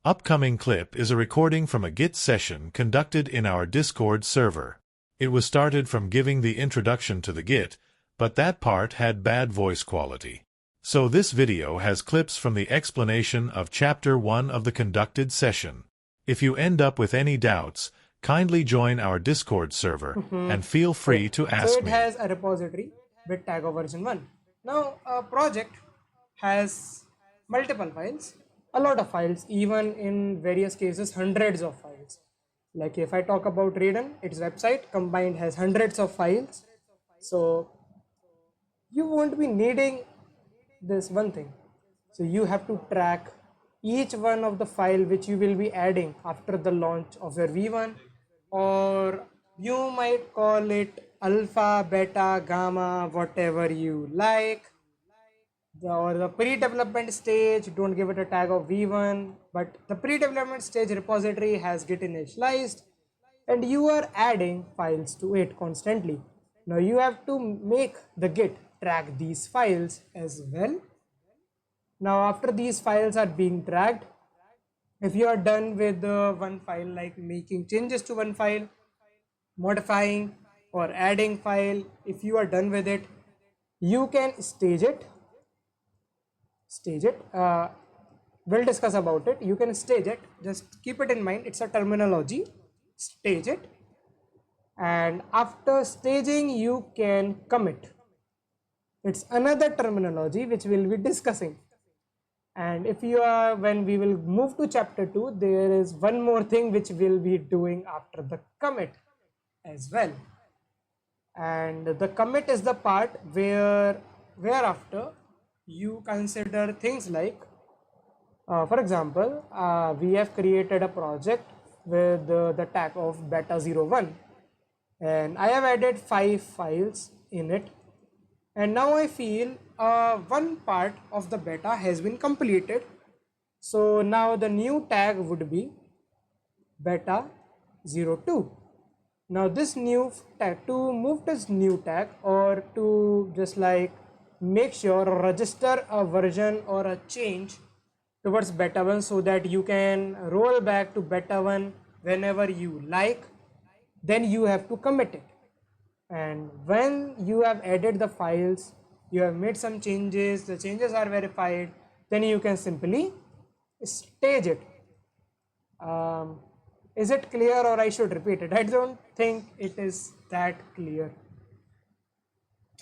Upcoming clip is a recording from a Git session conducted in our Discord server. It was started from giving the introduction to the Git, but that part had bad voice quality. So this video has clips from the explanation of Chapter 1 of the conducted session. If you end up with any doubts, kindly join our Discord server and feel free to ask So it me. has a repository with tag of version 1. Now a project has multiple files, a lot of files, even in various cases hundreds of files. Like if I talk about Raiden, its website combined has hundreds of files. So you won't be needing this one thing. So you have to track each one of the file which you will be adding after the launch of your V1, or you might call it alpha, beta, gamma, whatever you like. Or the pre-development stage, don't give it a tag of V1, but the pre-development stage repository has Git initialized and you are adding files to it constantly. Now you have to make the Git track these files as well. Now after these files are being tracked, if you are done with one file, like making changes to one file, modifying or adding file, if you are done with it, you can stage it. We'll discuss about it. You can stage it, just keep it in mind, it's a terminology. Stage it, and after staging you can commit. It's another terminology which we'll be discussing. And if you are, when we will move to chapter 2, there is one more thing which we'll be doing after the commit as well. And the commit is the part whereafter you consider things like, for example, we have created a project with the tag of beta01, and I have added 5 files in it, and now I feel one part of the beta has been completed. So now the new tag would be beta02. Now this new tag, to move this new tag, or to just like make sure or register a version or a change towards beta 1 so that you can roll back to beta 1 whenever you like, then you have to commit it. And when you have added the files, you have made some changes, the changes are verified, then you can simply stage it. Is it clear, or I should repeat it? I don't think it is that clear.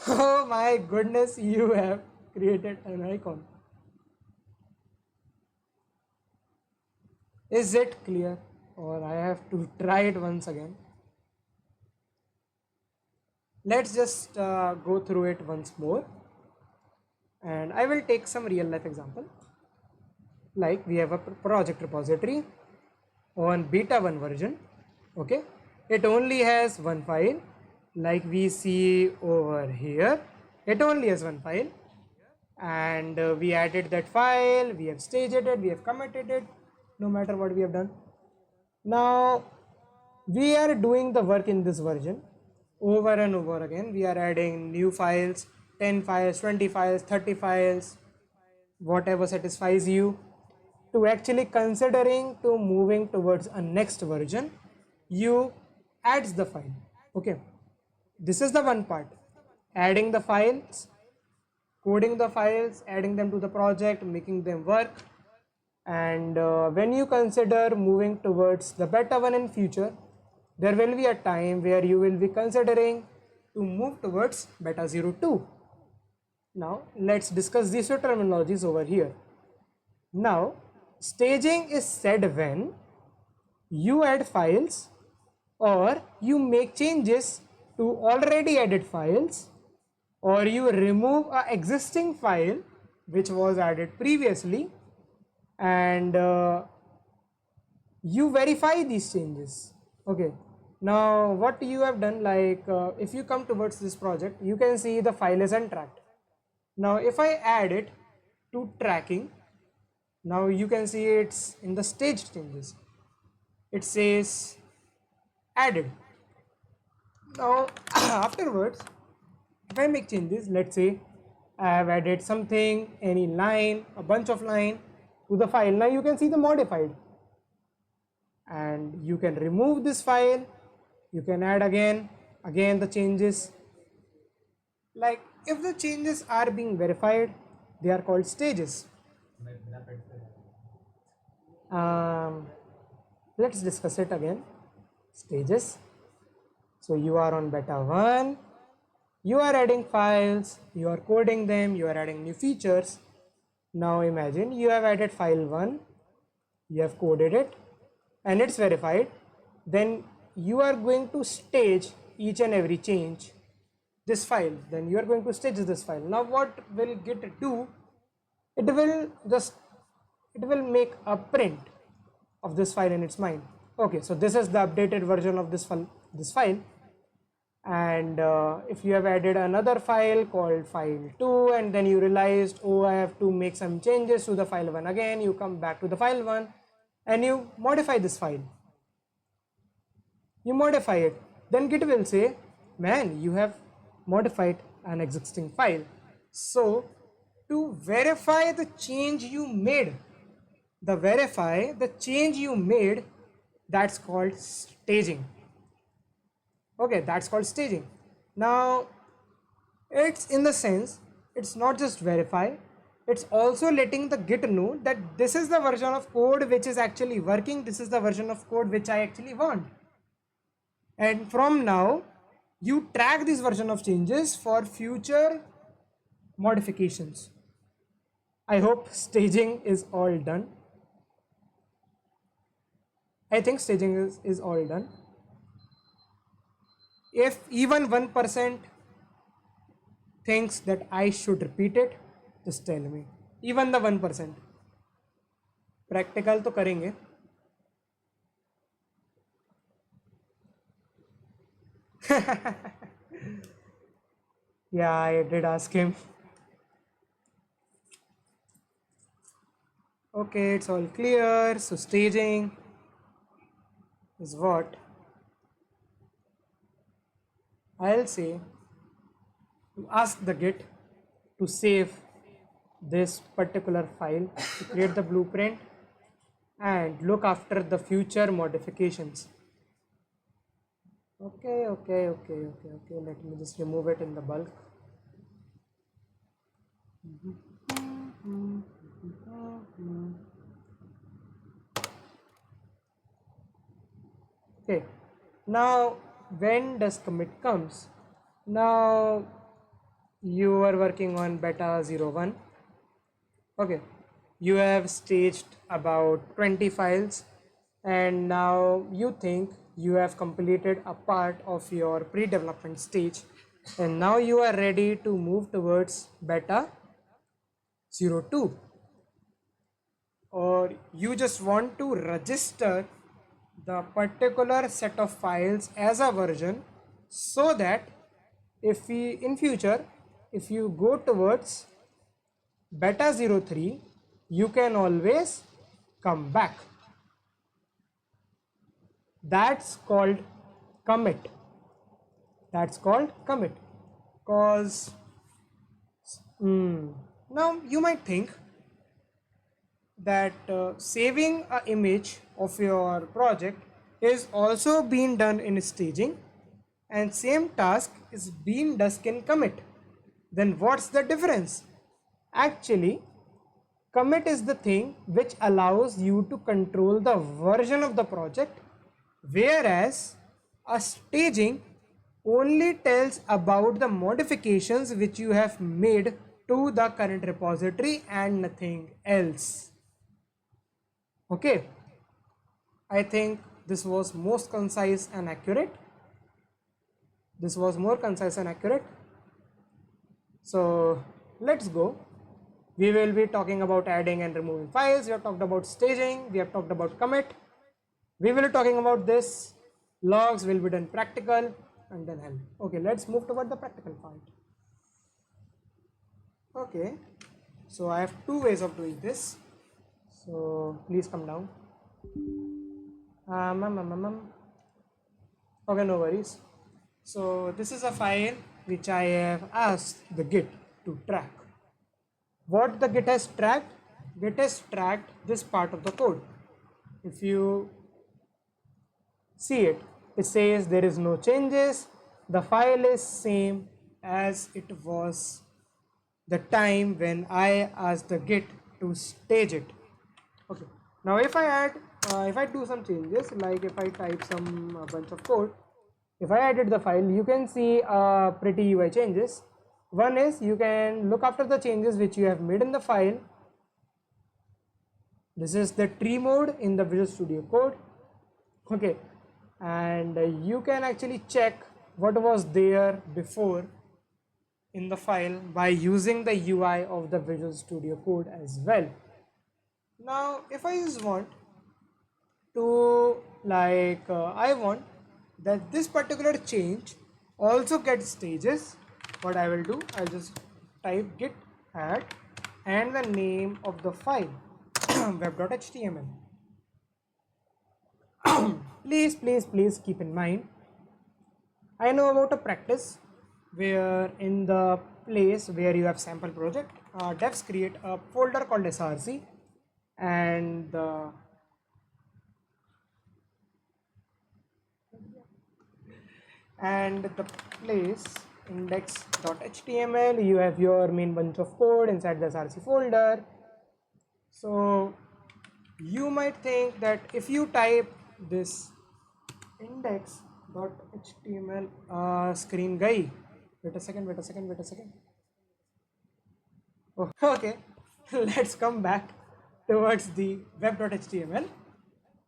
Oh my goodness, you have created an icon. Is it clear, or I have to try it once again? Let's just go through it once more, and I will take some real life example. Like we have a project repository on beta 1 version. Okay, it only has one file, like we see over here. It only has one file, and we added that file, we have staged it, we have committed it, no matter what we have done. Now we are doing the work in this version over and over again. We are adding new files, 10 files, 20 files, 30 files, whatever satisfies you, to actually considering to moving towards a next version. You adds the file. Okay, this is the one part, adding the files, coding the files, adding them to the project, making them work. And when you consider moving towards the beta 1 in future, there will be a time where you will be considering to move towards beta 02. Now let's discuss these two terminologies over here. Now staging is said when you add files or you make changes to already added files, or you remove an existing file which was added previously, and you verify these changes. Okay, now what you have done, like if you come towards this project, you can see the file is untracked. Now if I add it to tracking, now you can see it's in the staged changes, it says added. Now afterwards, if I make changes, let's say I have added something, any line, a bunch of line to the file, now you can see the modified. and you can remove this file, you can add again the changes. Like if the changes are being verified, they are called stages. Let's discuss it again. Stages. So you are on beta 1, you are adding files, you are coding them, you are adding new features. Now imagine you have added file 1, you have coded it and it's verified. Then you are going to stage each and every change this file. Then you are going to stage this file. Now what will Git do? It will make a print of this file in its mind. Okay, so this is the updated version of this file. And if you have added another file called file 2 and then you realized, oh, I have to make some changes to the file 1 again, you come back to the file 1 and you modify this file. You modify it, then Git will say, man, you have modified an existing file. So to verify the change you made, that's called staging. Okay, that's called staging. Now it's in the sense, it's not just verify, it's also letting the Git know that this is the version of code which is actually working, this is the version of code which I actually want. And from now you track this version of changes for future modifications. I hope staging is all done. I think staging is all done. If even 1% thinks that I should repeat it, just tell me. Even the 1%. Practical तो करेंगे. Yeah, I did ask him. Okay, it's all clear. So staging is what I'll say. To ask the Git to save this particular file, to create the blueprint and look after the future modifications. Okay. Let me just remove it in the bulk. Okay. Now, when does commit comes? Now, you are working on beta 01. Okay. You have staged about 20 files and now you think you have completed a part of your pre-development stage and now you are ready to move towards beta 02, or you just want to register the particular set of files as a version so that if in future if you go towards beta 03 you can always come back. That's called commit. Cause now you might think that saving an image of your project is also being done in staging and same task is being done in commit. Then what's the difference? Actually, commit is the thing which allows you to control the version of the project, whereas a staging only tells about the modifications which you have made to the current repository and nothing else. Okay, I think this was most concise and accurate. This was more concise and accurate. So let's go. We will be talking about adding and removing files. We have talked about staging. We have talked about commit. We will be talking about this. Logs will be done practical and then help. Okay, let's move toward the practical part. Okay, so I have two ways of doing this. So please come down. Okay, no worries. So this is a file which I have asked the Git to track. What the Git has tracked? Git has tracked this part of the code. If you see it. It says there is no changes. The file is same as it was the time when I asked the Git to stage it. Okay. Now if I do some changes, like if I type some bunch of code, if I edit the file, you can see pretty UI changes. One is you can look after the changes which you have made in the file. This is the tree mode in the Visual Studio Code. Okay, and you can actually check what was there before in the file by using the UI of the Visual Studio Code as well. Now if I just want to I want that this particular change also gets stages, what I will do, I'll just type git add and the name of the file web.html. please keep in mind, I know about a practice where in the place where you have sample project, devs create a folder called src, and the place index.html, you have your main bunch of code inside the src folder. So you might think that if you type this index.html screen guy, wait a second. Oh, okay. Let's come back towards the web.html.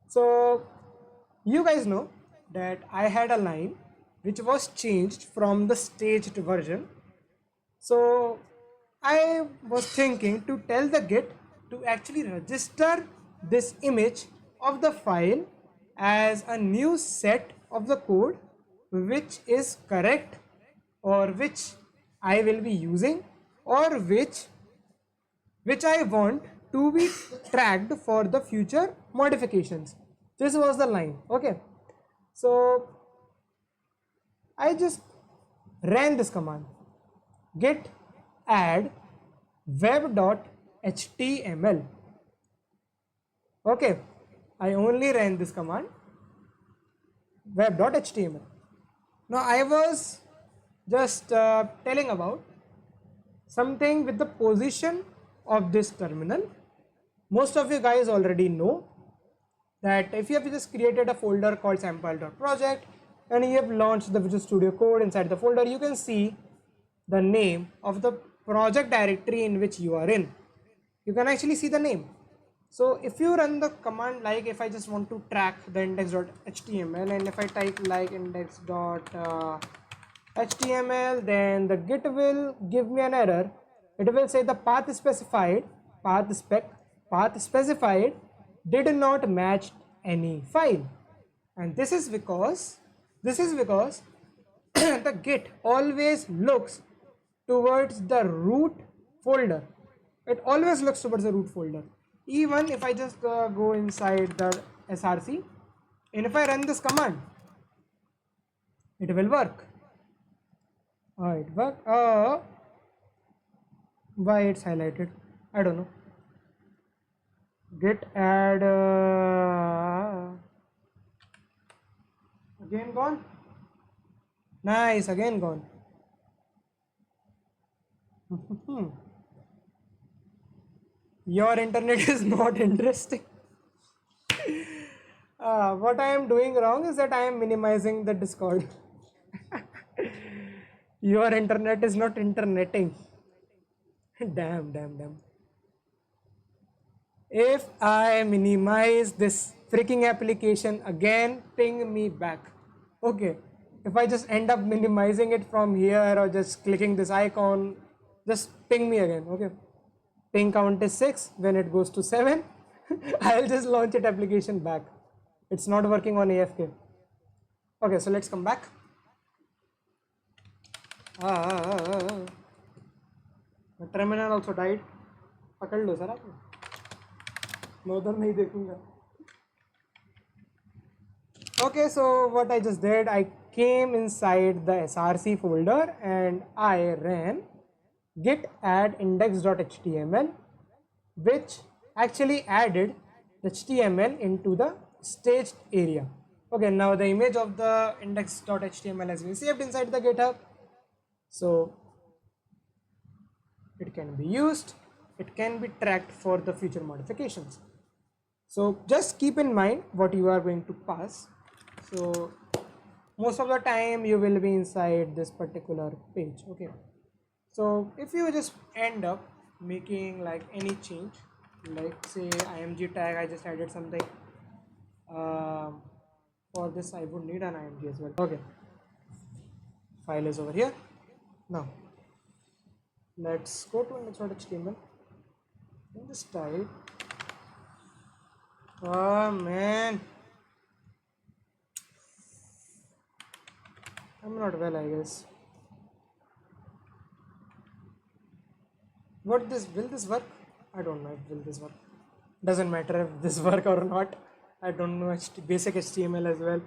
So you guys know that I had a line which was changed from the staged version. So I was thinking to tell the Git to actually register this image of the file as a new set of the code which is correct, or which I will be using, or which I want to be tracked for the future modifications. This was the line. Okay, so I just ran this command, git add web.html. Okay, I only ran this command, web.html. Now I was just telling about something with the position of this terminal. Most of you guys already know that if you have just created a folder called sample.project and you have launched the Visual Studio Code, inside the folder you can see the name of the project directory in which you are in. You can actually see the name. So if you run the command, like if I just want to track the index.html, and if I type like index.html, then the Git will give me an error. It will say the path specified did not match any file, and this is because the Git always looks towards the root folder. It always looks towards the root folder. Even if I just go inside the src and if I run this command, it will work. It worked. Why it's highlighted, I don't know. Git add again gone. Nice, again gone. Your internet is not interesting. What I am doing wrong is that I am minimizing the Discord. Your internet is not interneting. Damn. If I minimize this freaking application again, ping me back. Okay, if I just end up minimizing it from here or just clicking this icon, just ping me again. Okay, ping count is 6. When it goes to 7, I'll just launch it application back. It's not working on AFK. Okay, so let's come back. The terminal also died. पकड़ लो sir आप, मैं उधर नहीं देखूंगा. Okay, so what I just did, I came inside the src folder and I ran git add index.html, which actually added the HTML into the staged area. Okay, now the image of the index.html has been saved inside the GitHub. So it can be used, it can be tracked for the future modifications. So just keep in mind what you are going to pass. So most of the time you will be inside this particular page. Okay, so if you just end up making like any change, like say img tag, I just added something. For this I would need an img as well. Okay, file is over here. Now let's go to index.html and just type, oh man, I'm not well, I guess. Will this work? I don't know if will this work. Doesn't matter if this work or not. I don't know basic HTML as well.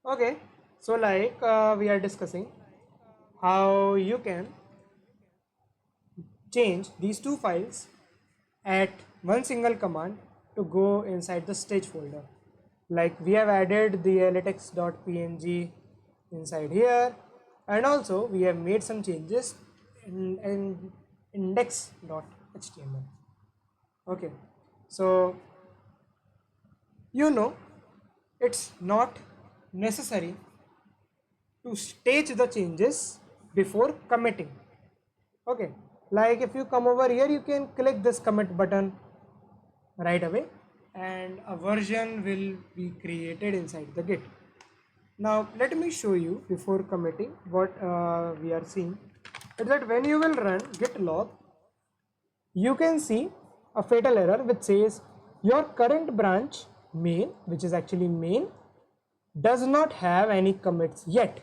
Okay, so like we are discussing how you can change these two files at one single command to go inside the stage folder. Like we have added the latex.png inside here, and also we have made some changes in index.html. Okay, so you know it's not necessary to stage the changes before committing. Okay, like if you come over here, you can click this commit button right away and a version will be created inside the git. Now let me show you before committing what we are seeing is that when you will run git log, you can see a fatal error which says your current branch main, which is actually main, does not have any commits yet.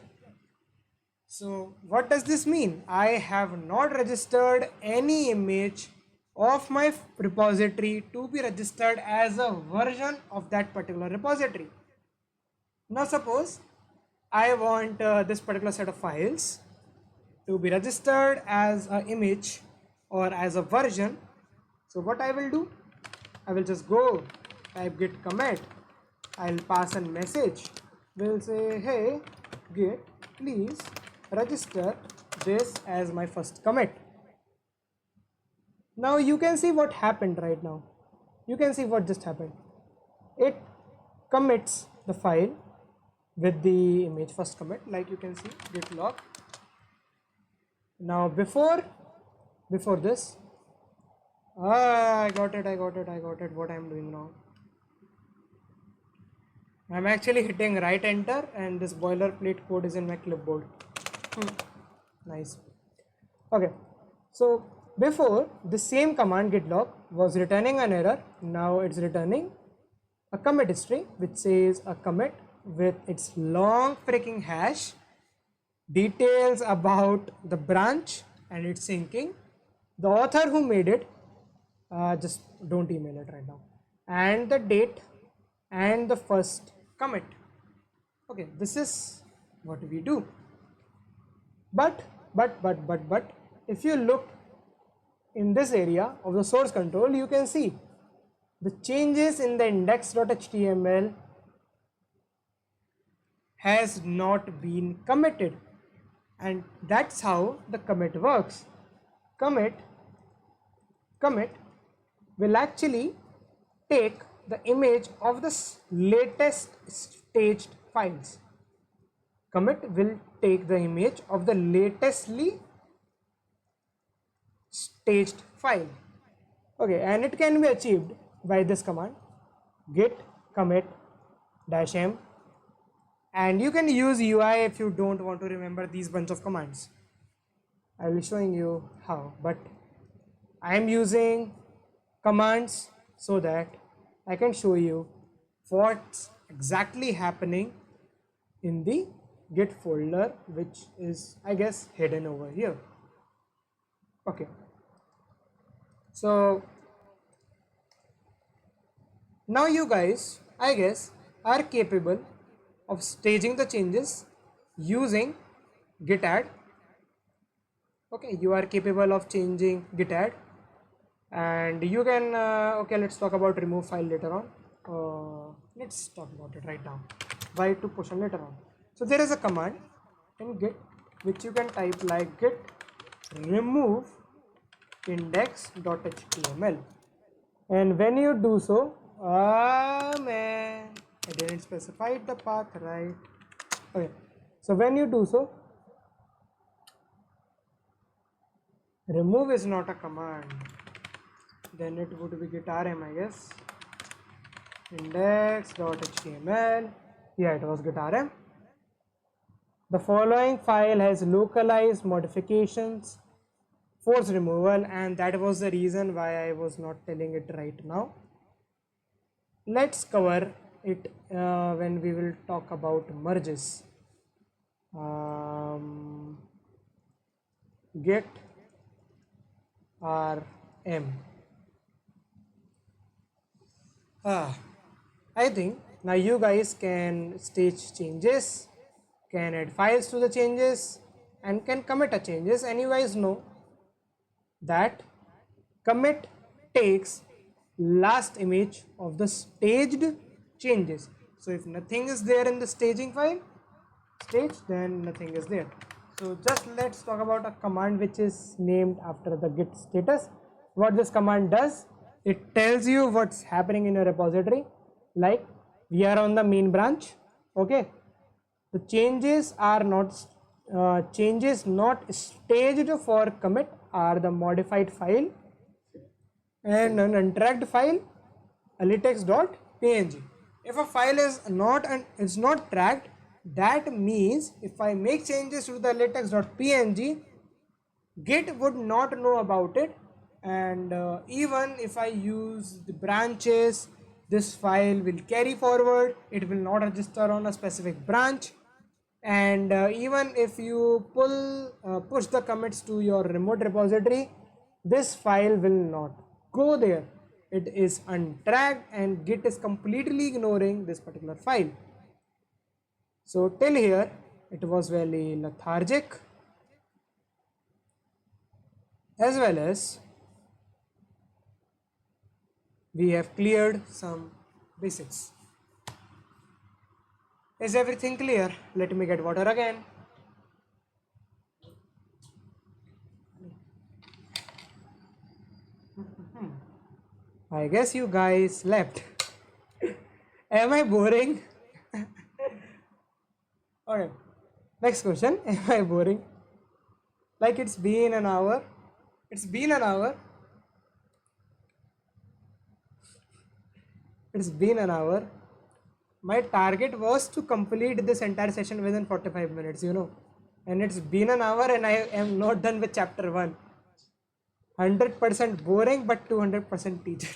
So what does this mean? I have not registered any image of my repository to be registered as a version of that particular repository. Now suppose I want this particular set of files to be registered as an image or as a version. So what I will do, I will just go type git commit, I'll pass a message, will say, hey git, please register this as my first commit. Now you can see what happened right now. You can see what just happened. It commits the file with the image first commit, like you can see git log. Now before this, I got it, what I'm doing now. I'm actually hitting right enter and this boilerplate code is in my clipboard. Nice. Okay, so before the same command git log was returning an error, now it's returning a commit history which says a commit with its long freaking hash, details about the branch and its syncing, the author who made it, just don't email it right now, and the date and the first commit. Okay, this is what we do. But if you look in this area of the source control, you can see the changes in the index.html has not been committed, and that's how the commit works. Commit will actually take the image of the latest staged files. Commit will take the image of the latestly staged file. Okay, and it can be achieved by this command git commit -m, and you can use UI if you don't want to remember these bunch of commands. I will be showing you how, but I am using commands so that I can show you what's exactly happening in the git folder, which is, I guess, hidden over here. Okay, so now you guys, I guess, are capable of staging the changes using git add. Okay, you are capable of changing git add, and you can okay, let's talk about remove file later on. let's talk about it right now. Why to push on later on. So there is a command in git which you can type like git remove index.html, and when you do so, man, I didn't specify the path right. Okay, so when you do so, remove is not a command, then it would be git rm, I guess. Index.html, yeah, it was git rm. The following file has localized modifications, force removal, and that was the reason why I was not telling it right now. Let's cover it when we will talk about merges. Git rm. I think now you guys can stage changes, can add files to the changes, and can commit a changes, and you guys know that commit takes last image of the staged changes. So if nothing is there in the staging file stage, then nothing is there. So just let's talk about a command which is named after the git status. What this command does, it tells you what's happening in your repository. Like we are on the main branch, okay, the changes are not changes not staged for commit are the modified file and an untracked file latex.png. If a file is not tracked, that means if I make changes to the latex.png, git would not know about it, and even if I use the branches, this file will carry forward, it will not register on a specific branch, and even if you push the commits to your remote repository, this file will not go there. It is untracked and git is completely ignoring this particular file. So till here it was very lethargic, as well as we have cleared some basics. Is everything clear? Let me get water again. I guess you guys slept. Am I boring? Okay, next question. Am I boring? Like it's been an hour. It's been an hour. It's been an hour. My target was to complete this entire session within 45 minutes, you know. And it's been an hour and I am not done with chapter 1. 100% boring but 200% teacher.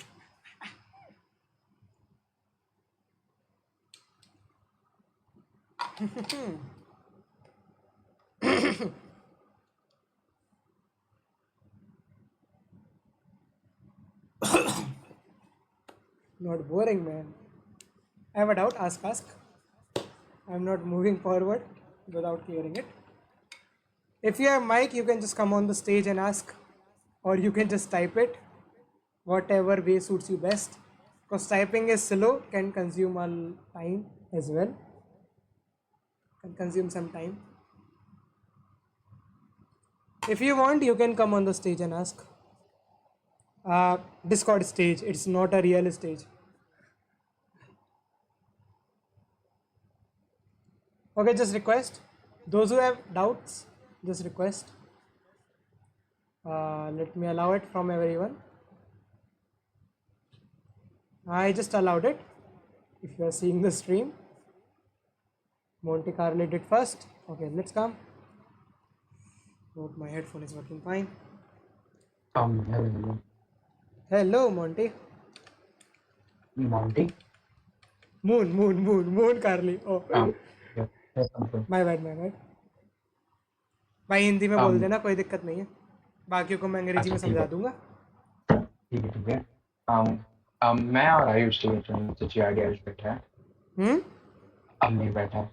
Not boring, man. I have a doubt, ask. I'm not moving forward without clearing it. If you have mic, you can just come on the stage and ask, or you can just type it, whatever way suits you best, because typing is slow, can consume a time as well, can consume some time. If you want, you can come on the stage and ask. Discord stage, it's not a real stage. Okay, just request. Those who have doubts, just request. Let me allow it from everyone. I just allowed it. If you are seeing the stream, Monte Carlo did first. Okay, let's come. Hope my headphone is working fine. Hello. Hello, Monty. Monty? Moon, Carly. Oh, Yeah, something. my bad. भाई हिंदी में बोल देना, कोई दिक्कत नहीं है, बाकियों को मैं अंग्रेजी में समझा दूंगा. ठीक है. मैं और आयुष सच्ची आइडिया बैठा है. अब नहीं बैठा है.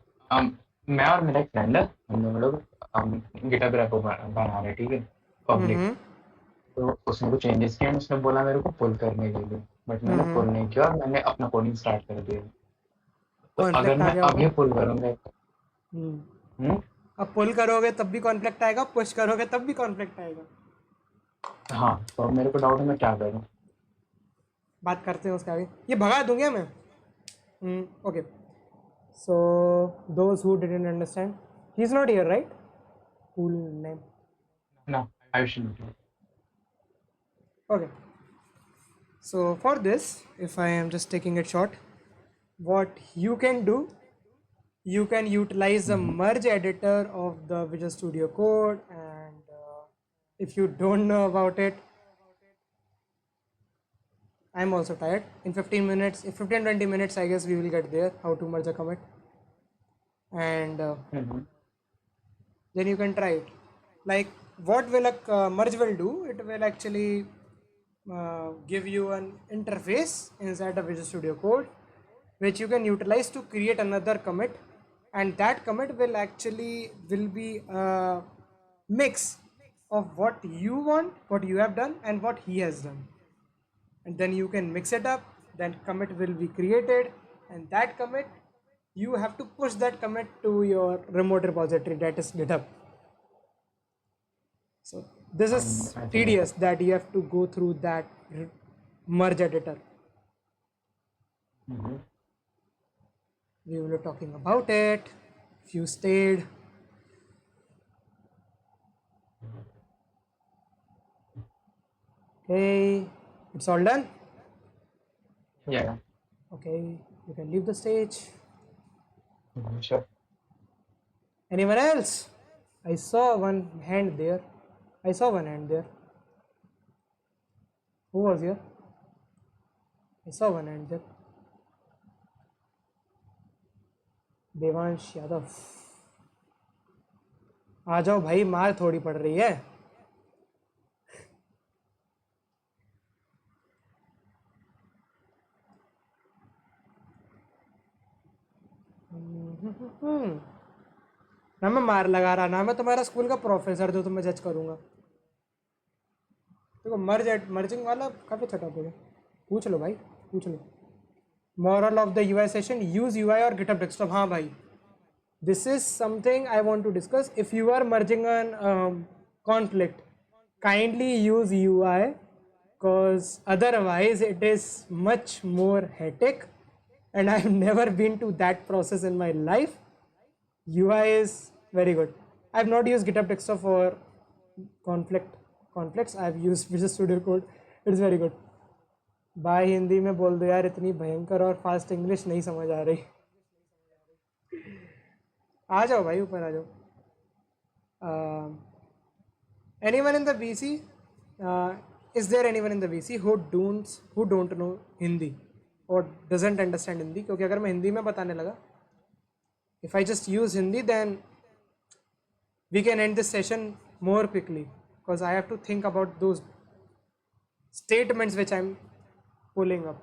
मैं और मेरा एक फ्रेंड है, हम लोग गिटहब रेपो बना रहे, ठीक है, पब्लिक. तो उसने कुछ चेंजेस किए, उसने बोला मेरे को पुल करने के लिए. बट मैंने पुल नहीं किया और मैंने अपना कोडिंग स्टार्ट कर दिया। तो अगर कॉन्फ्लिक्ट आ मैं गया होगा। अभी पुल करूंगा। हम्म। अब पुल करोगे तब भी कॉन्फ्लिक्ट आएगा, पुश करोगे तब भी कॉन्फ्लिक्ट आएगा। हाँ, तो मेरे को डाउट है मैं क्या करूँ। बात करते हैं उसके आगे। ये भगा दूंगा मैं। Okay, so those who didn't understand, he is not here right? Cool name. ना, I should. Okay, so for this, if I am just taking it short, what you can do, you can utilize the merge editor of the Visual Studio Code, and if you don't know about it, I'm also tired. In 15 minutes, in 15-20 minutes, I guess we will get there, how to merge a commit, and then you can try it. Like, what will a merge will do? It will actually give you an interface inside the Visual Studio Code, which you can utilize to create another commit, and that commit will actually will be a mix of what you want, what you have done, and what he has done, and then you can mix it up. Then commit will be created, and that commit, you have to push that commit to your remote repository, that is GitHub. So this is I think tedious that you have to go through that merge editor. We were talking about it. If you stayed. Okay, it's all done. yeah. Okay, you can leave the stage. Sure. Anyone else? I saw one hand there. I saw one hand there. Who was here? I saw one hand there. Devansh Yadav, आ जाओ भाई, मार थोड़ी पड़ रही है। ना मैं मार लगा रहा, ना मैं तुम्हारा स्कूल का प्रोफेसर जो तुम्हें जज करूंगा। देखो मर्जिंग वाला काफी अच्छा टॉपिक है, पूछ लो भाई, पूछ लो। Moral of the UI session, use UI और गिटहब डेस्कटॉप। हाँ भाई, this is something I want to discuss. If you are merging an conflict, kindly use UI, because otherwise it is much more hectic, and I have never been to that process in my life. UI is very good. I have not used GitHub Desktop for conflicts. I have used Visual Studio Code. It's very good. भाई हिंदी में बोल दो यार, इतनी भयंकर और fast English नहीं समझ आ रही। आ जाओ भाई, ऊपर आ जाओ। Anyone in the VC? Is there anyone in the VC who don't know Hindi or doesn't understand Hindi? क्योंकि अगर मैं हिंदी में बताने लगा, if I just use Hindi, then we can end this session more quickly, because I have to think about those statements which I'm pulling up.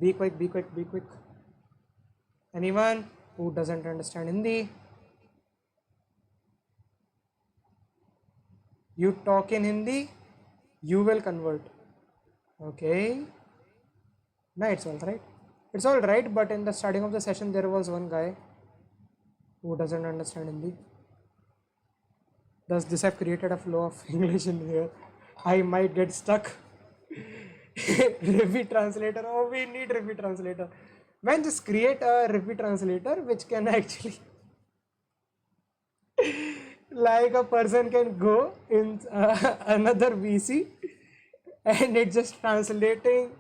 Be quick, be quick, be quick. Anyone who doesn't understand Hindi? You talk in Hindi, you will convert. Okay. No, it's all right. It's all right, but in the starting of the session, there was one guy who doesn't understand Hindi. Does this have created a flow of English in here? I might get stuck. Revi translator. Oh, we need Revi translator. Man, just create a Revi translator which can actually, like a person can go in another VC and it's just translating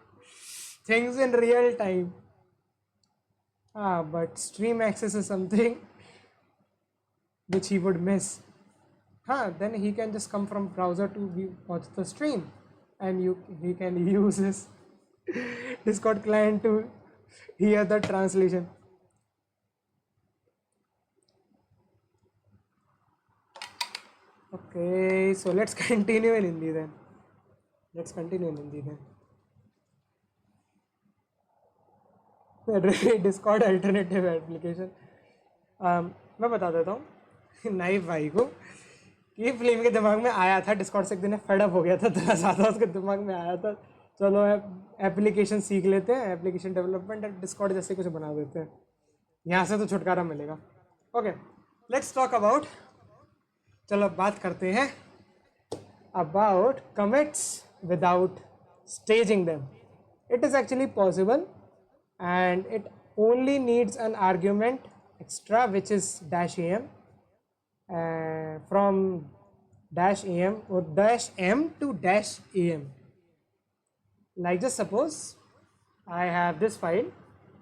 things in real time. But stream access is something which he would miss. Then he can just come from browser to watch the stream, and he can use his Discord client to hear the translation. Okay, so let's continue in Hindi then. Discord alternative application. मैं बता देता हूँ knife भाई को कि film के दिमाग में आया था, डिस्कॉर्ड से एक दिन फेड अप हो गया था, इतना ज़्यादा उसके दिमाग में आया था चलो एप्लीकेशन सीख लेते हैं, एप्लीकेशन डेवलपमेंट डिस्कॉर्ड जैसे कुछ बना देते हैं, यहाँ से तो छुटकारा मिलेगा। ओके, लेट्स टॉक अबाउट, चलो बात करते हैं about commits without staging them. It is actually possible and it only needs an argument extra which is -am, from -am or -m to -am. Like just suppose I have this file,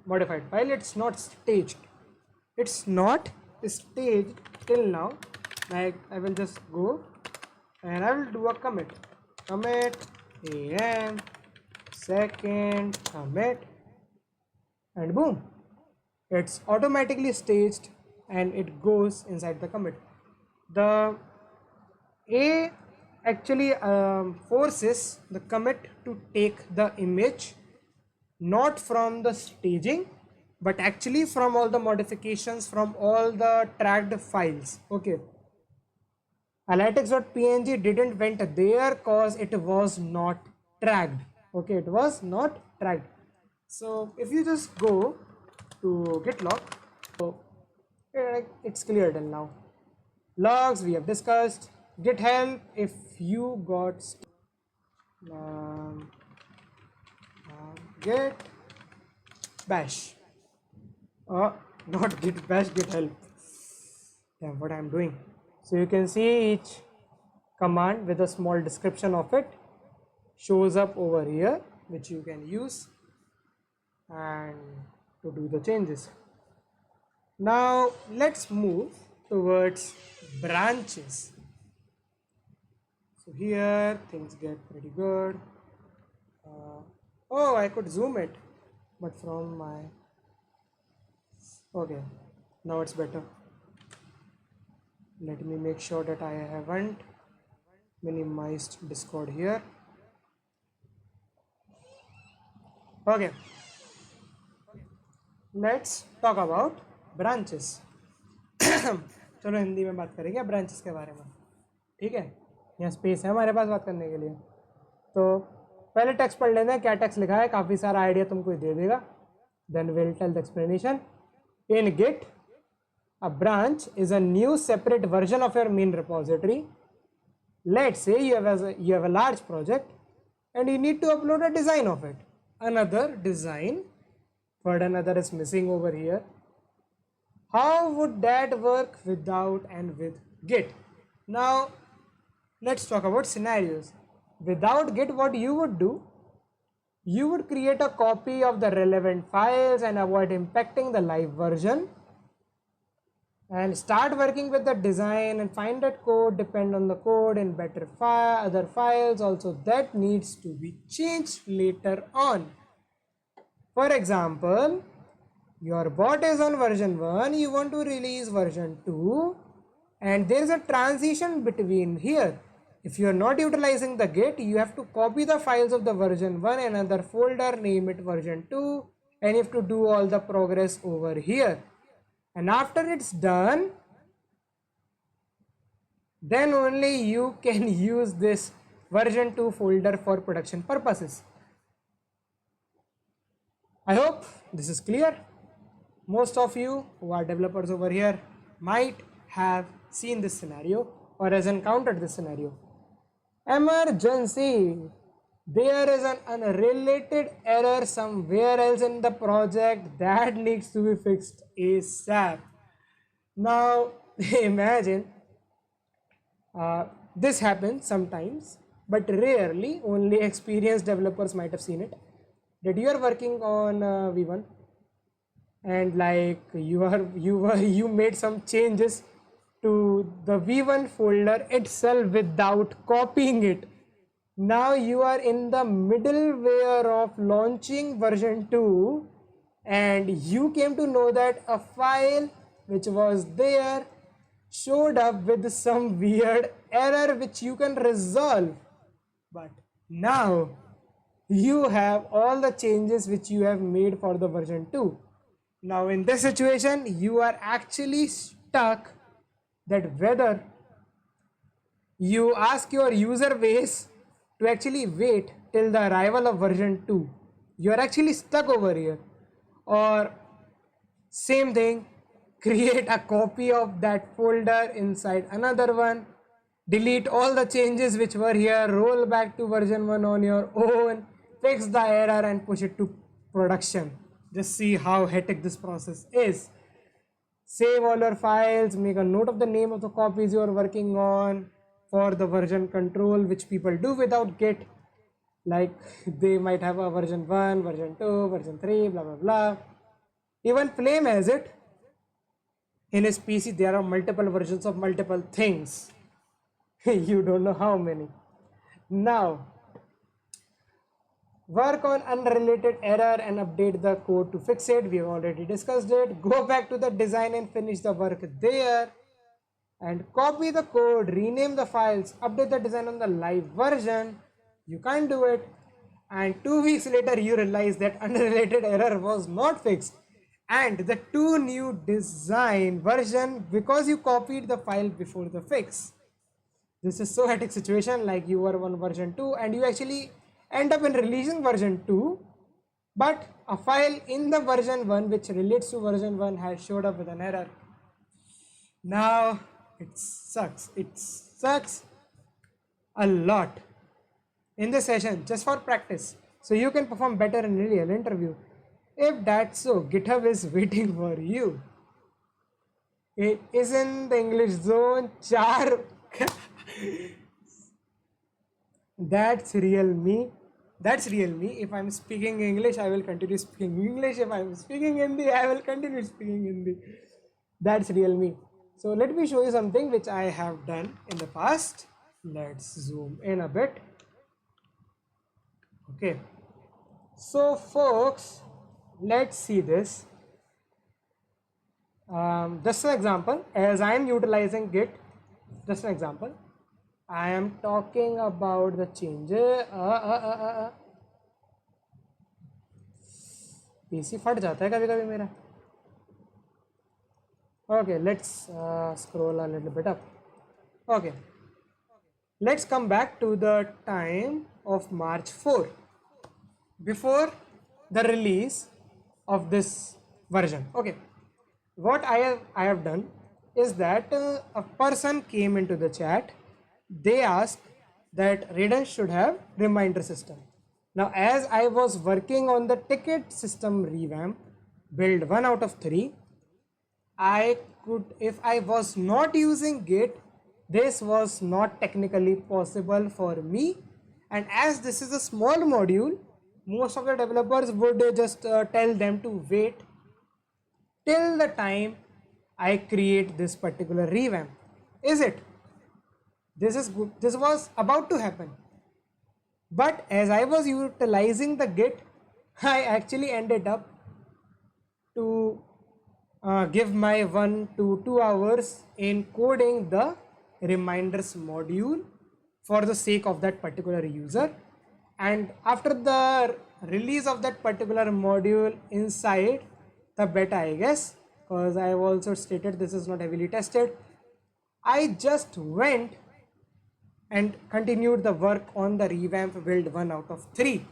modified file, it's not staged, it's not staged till now. Like I will just go and I will do a commit am second commit, and boom, it's automatically staged and it goes inside the commit. The a actually forces the commit to take the image not from the staging but actually from all the modifications from all the tracked files. Okay, analytics.png didn't went there cause it was not tracked. Okay, it was not tracked. So if you just go to git log, so it's clear till now. Logs we have discussed. Git help if you got git bash, not git bash, git help. Damn, what I'm doing. So you can see each command with a small description of it shows up over here, which you can use and to do the changes. Now let's move towards branches. So here things get pretty good. Oh, I could zoom it, but from my, okay, now it's better. Let me make sure that I haven't minimized Discord here. Okay, let's talk about branches. चलो हिंदी में बात करेंगे branches के बारे में, ठीक है? यहाँ स्पेस है हमारे पास बात करने के लिए। तो पहले टेक्स्ट पढ़ लेते हैं, क्या टेक्स्ट लिखा है, काफ़ी सारा आइडिया तुमको दे देगा। Then will tell the explanation. In Git, a branch is a new separate version of your main repository. Let's say you have a large project and you need to upload a design of it. Another design, but another is missing over here. How would that work without and with Git? Now let's talk about scenarios. Without Git, what you would do, you would create a copy of the relevant files and avoid impacting the live version, and start working with the design and find that code, depend on the code in better other files also that needs to be changed later on. For example, your bot is on version 1, you want to release version 2, and there is a transition between here. If you are not utilizing the Git, you have to copy the files of the version 1 in another folder, name it version 2, and you have to do all the progress over here. And after it's done, then only you can use this version 2 folder for production purposes. I hope this is clear. Most of you who are developers over here might have seen this scenario or has encountered this scenario. Emergency! There is an unrelated error somewhere else in the project that needs to be fixed ASAP. Now imagine this happens sometimes, but rarely. Only experienced developers might have seen it. That you are working on V1 and like you made some changes to the V1 folder itself without copying it. Now you are in the middleware of launching version 2 and you came to know that a file which was there showed up with some weird error which you can resolve. But now you have all the changes which you have made for the version 2. Now in this situation you are actually stuck that whether you ask your user base to actually wait till the arrival of version 2. You're actually stuck over here. Or same thing, create a copy of that folder inside another one, delete all the changes which were here, roll back to version 1 on your own, fix the error and push it to production. Just see how hectic this process is. Save all your files, make a note of the name of the copies you are working on for the version control, which people do without Git. Like they might have a version 1, version 2, version 3, blah blah blah. Even Flame has it. In his PC, there are multiple versions of multiple things. You don't know how many. Now, work on unrelated error and update the code to fix it. We have already discussed it. Go back to the design and finish the work there. And copy the code, rename the files, update the design on the live version. You can't do it. And 2 weeks later, you realize that unrelated error was not fixed. And the 2 new design version because you copied the file before the fix. This is so hectic situation, like you were on version 2 and you actually end up in releasing version 2, but a file in the version 1 which relates to version 1 has showed up with an error. Now it sucks. It sucks a lot. In this session, just for practice, so you can perform better in a real interview. If that's so, GitHub is waiting for you. It is in the English zone. That's real me. That's real me. If I'm speaking English, I will continue speaking English. If I'm speaking Hindi, I will continue speaking Hindi. That's real me. So let me show you something which I have done in the past. Let's zoom in a bit. Okay. So folks, let's see this. Just an example, as I am utilizing Git, just an example, I am talking about the changes. PC फट जाता है कभी कभी मेरा. Okay, let's scroll a little bit up. Okay, let's come back to the time of March 4, before the release of this version. Okay, what I have done is that a person came into the chat. They asked that Redux should have reminder system. Now, as I was working on the ticket system revamp, build 1 out of 3, I could, if I was not using Git, this was not technically possible for me. And as this is a small module, most of the developers would just tell them to wait till the time I create this particular revamp. Is it? This is good. This was about to happen. But as I was utilizing the Git, I actually ended up to give my 1 to 2 hours in coding the reminders module for the sake of that particular user. And after the release of that particular module inside the beta, I guess, because I have also stated this is not heavily tested, I just went and continued the work on the revamp build 1 out of 3.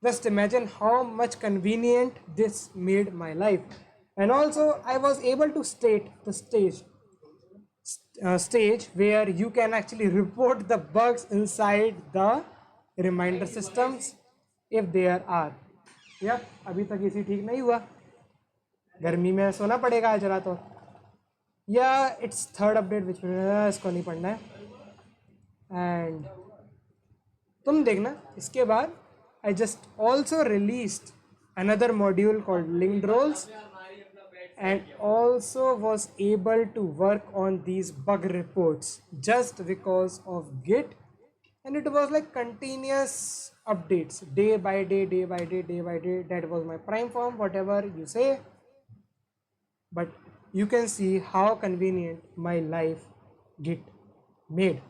Just imagine how much convenient this made my life. And also I was able to state the stage where you can actually report the bugs inside the reminder systems if there are. Yep, अभी तक इसी ठीक नहीं हुआ. गर्मी में सोना पड़ेगा आज रात और. Yeah, it's third update which इसको नहीं पढ़ना है. And तुम देखना इसके बाद I just also released another module called linked roles and also was able to work on these bug reports just because of Git. And it was like continuous updates, day by day, day by day, day by day. That was my prime form, whatever you say. But you can see how convenient my life Git made.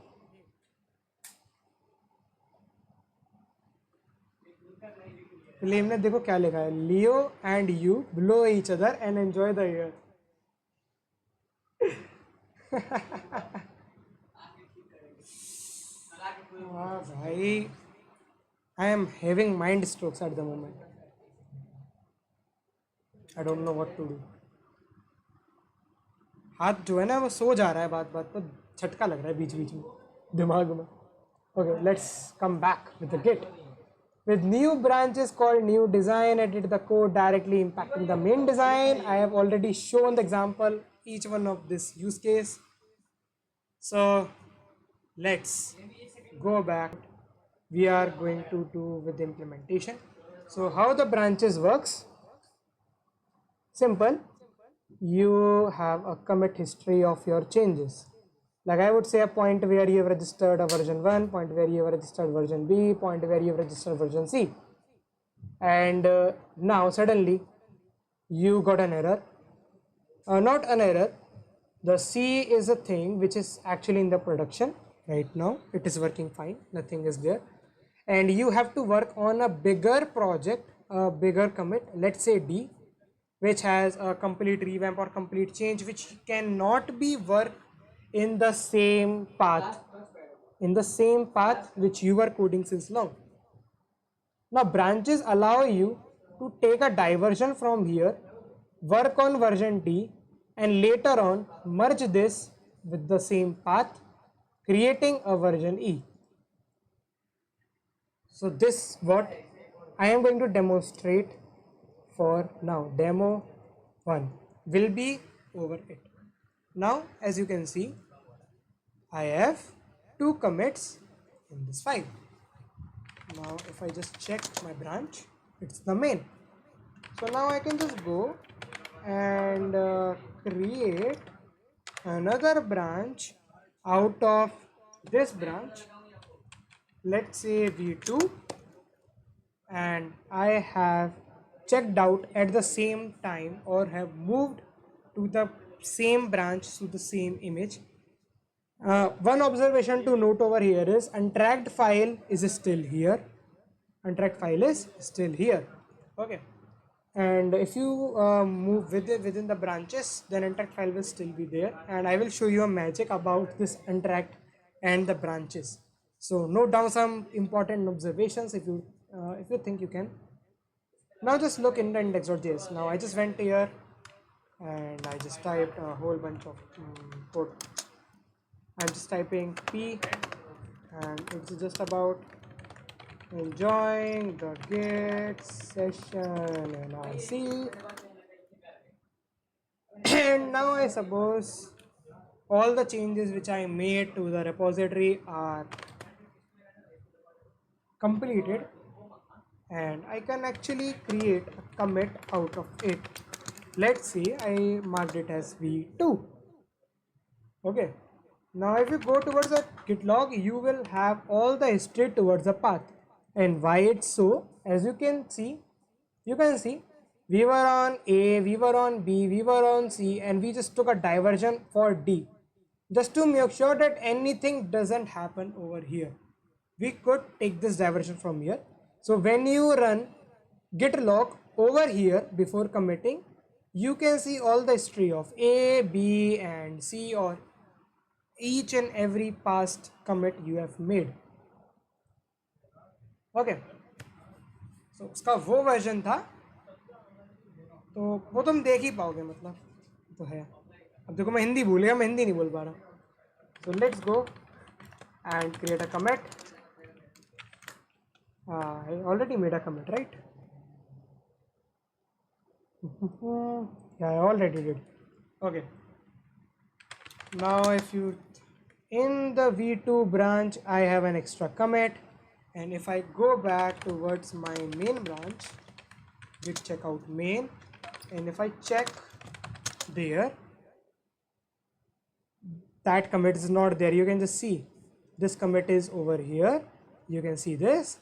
Flame ने देखो क्या लिखा है, Leo and you blow each other and enjoy the air. भाई, I am having mind strokes at the moment. I don't know what to do. हाथ जो है ना वो सो जा रहा है बात बात पर, झटका लग रहा है बीच बीच में दिमाग में. Okay, let's come back with the git. With new branches called new design, edit the code directly impacting the main design. I have already shown the example, each one of this use case. So let's go back. We are going to do with the implementation. So how the branches works? Simple. You have a commit history of your changes. Like I would say a point where you have registered a version 1, point where you have registered version B, point where you have registered version C. And now suddenly you got an error. Not an error. The C is a thing which is actually in the production right now. It is working fine. Nothing is there. And you have to work on a bigger project, a bigger commit, let's say D, which has a complete revamp or complete change, which cannot be worked in the same path, which you were coding since long. Now branches allow you to take a diversion from here, work on version D, and later on merge this with the same path, creating a version E. So this what I am going to demonstrate for now. Demo 1 will be over it. Now as you can see, I have 2 commits in this file. Now if I just check my branch, it's the main. So now I can just go and create another branch out of this branch, let's say v2, and I have checked out at the same time or have moved to the same branch to the same image. One observation to note over here is untracked file is still here. Okay, and if you move within the branches, then untracked file will still be there, and I will show you a magic about this untracked and the branches. So note down some important observations if you think you can. Now just look in the index.js. Now I just went here and I just typed a whole bunch of code. I'm just typing P, and it's just about enjoying the git session, and I see. And now I suppose all the changes which I made to the repository are completed, and I can actually create a commit out of it. Let's see, I marked it as v2. Okay, now if you go towards the git log, you will have all the history towards the path. And why it's so? As you can see, we were on A, we were on B, we were on C, and we just took a diversion for D, just to make sure that anything doesn't happen over here. We could take this diversion from here. So when you run git log over here before committing, you can see all the history of A, B, and C, or each and every past commit you have made. Okay, so उसका वो version था, तो वो तुम देख ही पाओगे, मतलब तो है. अब देखो मैं हिंदी भूल गया, मैं हिंदी नहीं बोल पा रहा. सो let's go and create a commit. I already made a commit, right? I already did. Okay, now if you in the v2 branch I have an extra commit, and if I go back towards my main branch, git checkout main, and if I check there, that commit is not there. You can just see this commit is over here, you can see this,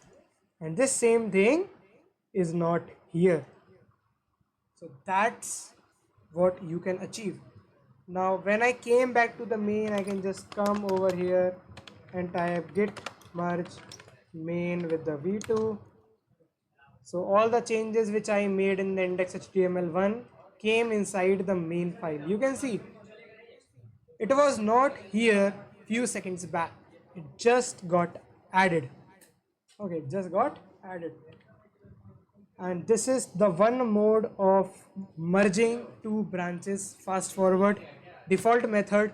and this same thing is not here. So that's what you can achieve. Now when I came back to the main, I can just come over here and type git merge main with the v2. So all the changes which I made in the index.html1 came inside the main file. You can see it was not here few seconds back, it just got added. Okay, just got added. And this is the one mode of merging two branches, fast forward default method,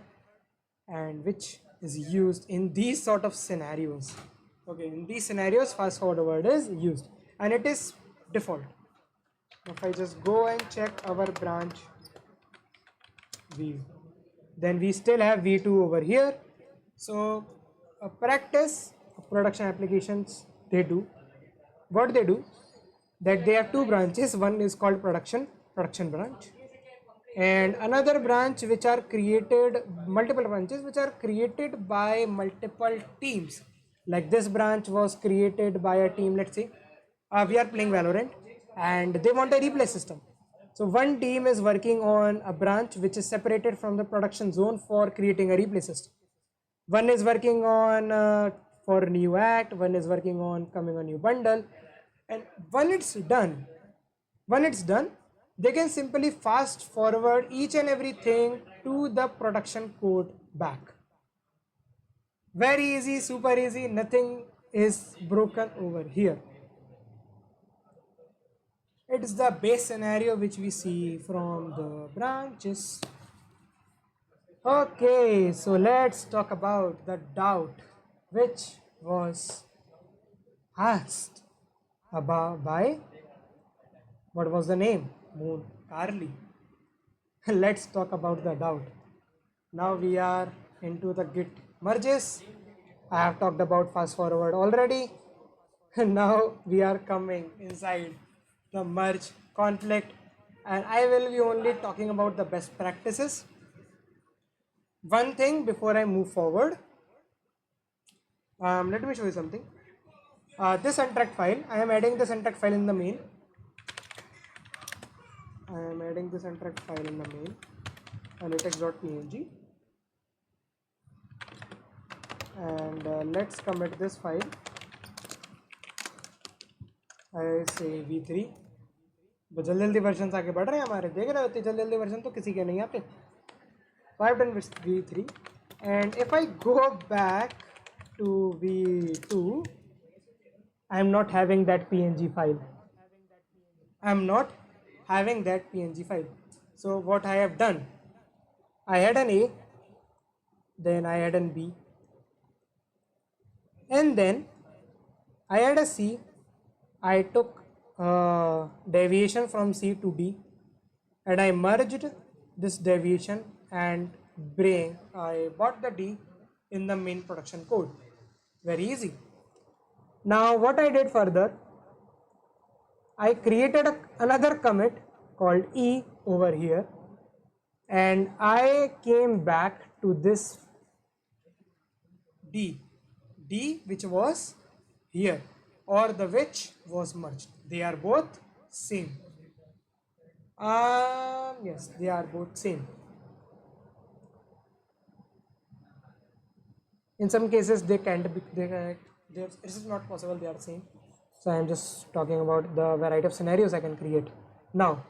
and which is used in these sort of scenarios. Okay, in these scenarios fast forward is used and it is default. If I just go and check our branch view, then we still have v2 over here. So a practice of production applications, they do what they do, that they have two branches. One is called production branch, and another branch which are created, multiple branches which are created by multiple teams. Like this branch was created by a team, let's say we are playing Valorant and they want a replay system. So one team is working on a branch which is separated from the production zone for creating a replay system. One is working on for a new act, one is working on coming a new bundle, and when it's done, they can simply fast forward each and everything to the production code back. Very easy, super easy, nothing is broken over here. It is the base scenario which we see from the branches. Okay, so let's talk about the doubt which was asked about by, what was the name? Moon Carly. Let's talk about the doubt. Now we are into the Git merges. I have talked about fast forward already. Now we are coming inside the merge conflict, and I will be only talking about the best practices. One thing before I move forward, let me show you something. This untracked file, I am adding this untracked file in the main. I am adding this untracked file in the main, latex.png, and let's commit this file. I say v3. जल्दी जल्दी version आगे बढ़ रहे हैं हमारे, देख रहे होते जल्दी जल्दी वर्जन तो किसी के नहीं आते. So I've done with v3, and if I go back to v2, I'm not having that png file. So what I have done, I had an A, then I had an B, and then I had a C. I took deviation from C to D, and I merged this deviation and I bought the D in the main production code. Very easy. Now what I did further, I created another commit called E over here, and I came back to this D which was here, or the which was merged. They are both same. Yes, they are both same. In some cases they can't be, it is not possible they are same. So I am just talking about the variety of scenarios I can create. Now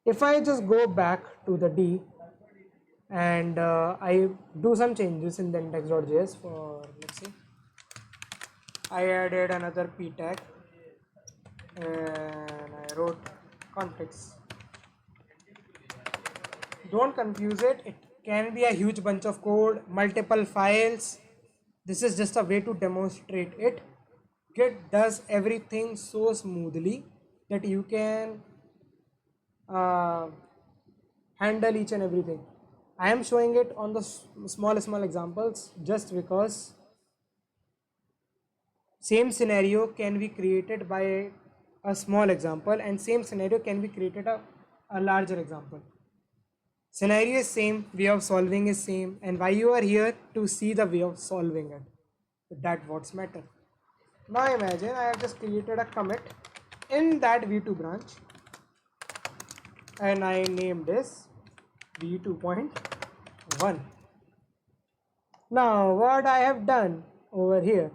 if I just go back to the D and I do some changes in the index.js for, let's see, I added another p tag and I wrote conflicts. Don't confuse it, it can be a huge bunch of code, multiple files. This is just a way to demonstrate it. Git does everything so smoothly that you can handle each and everything. I am showing it on the small examples just because same scenario can be created by a small example and same scenario can be created a larger example. Scenario is same, way of solving is same, and why you are here to see the way of solving it. That what's matter. Now imagine I have just created a commit in that v2 branch and I named this v2.1. Now what I have done over here,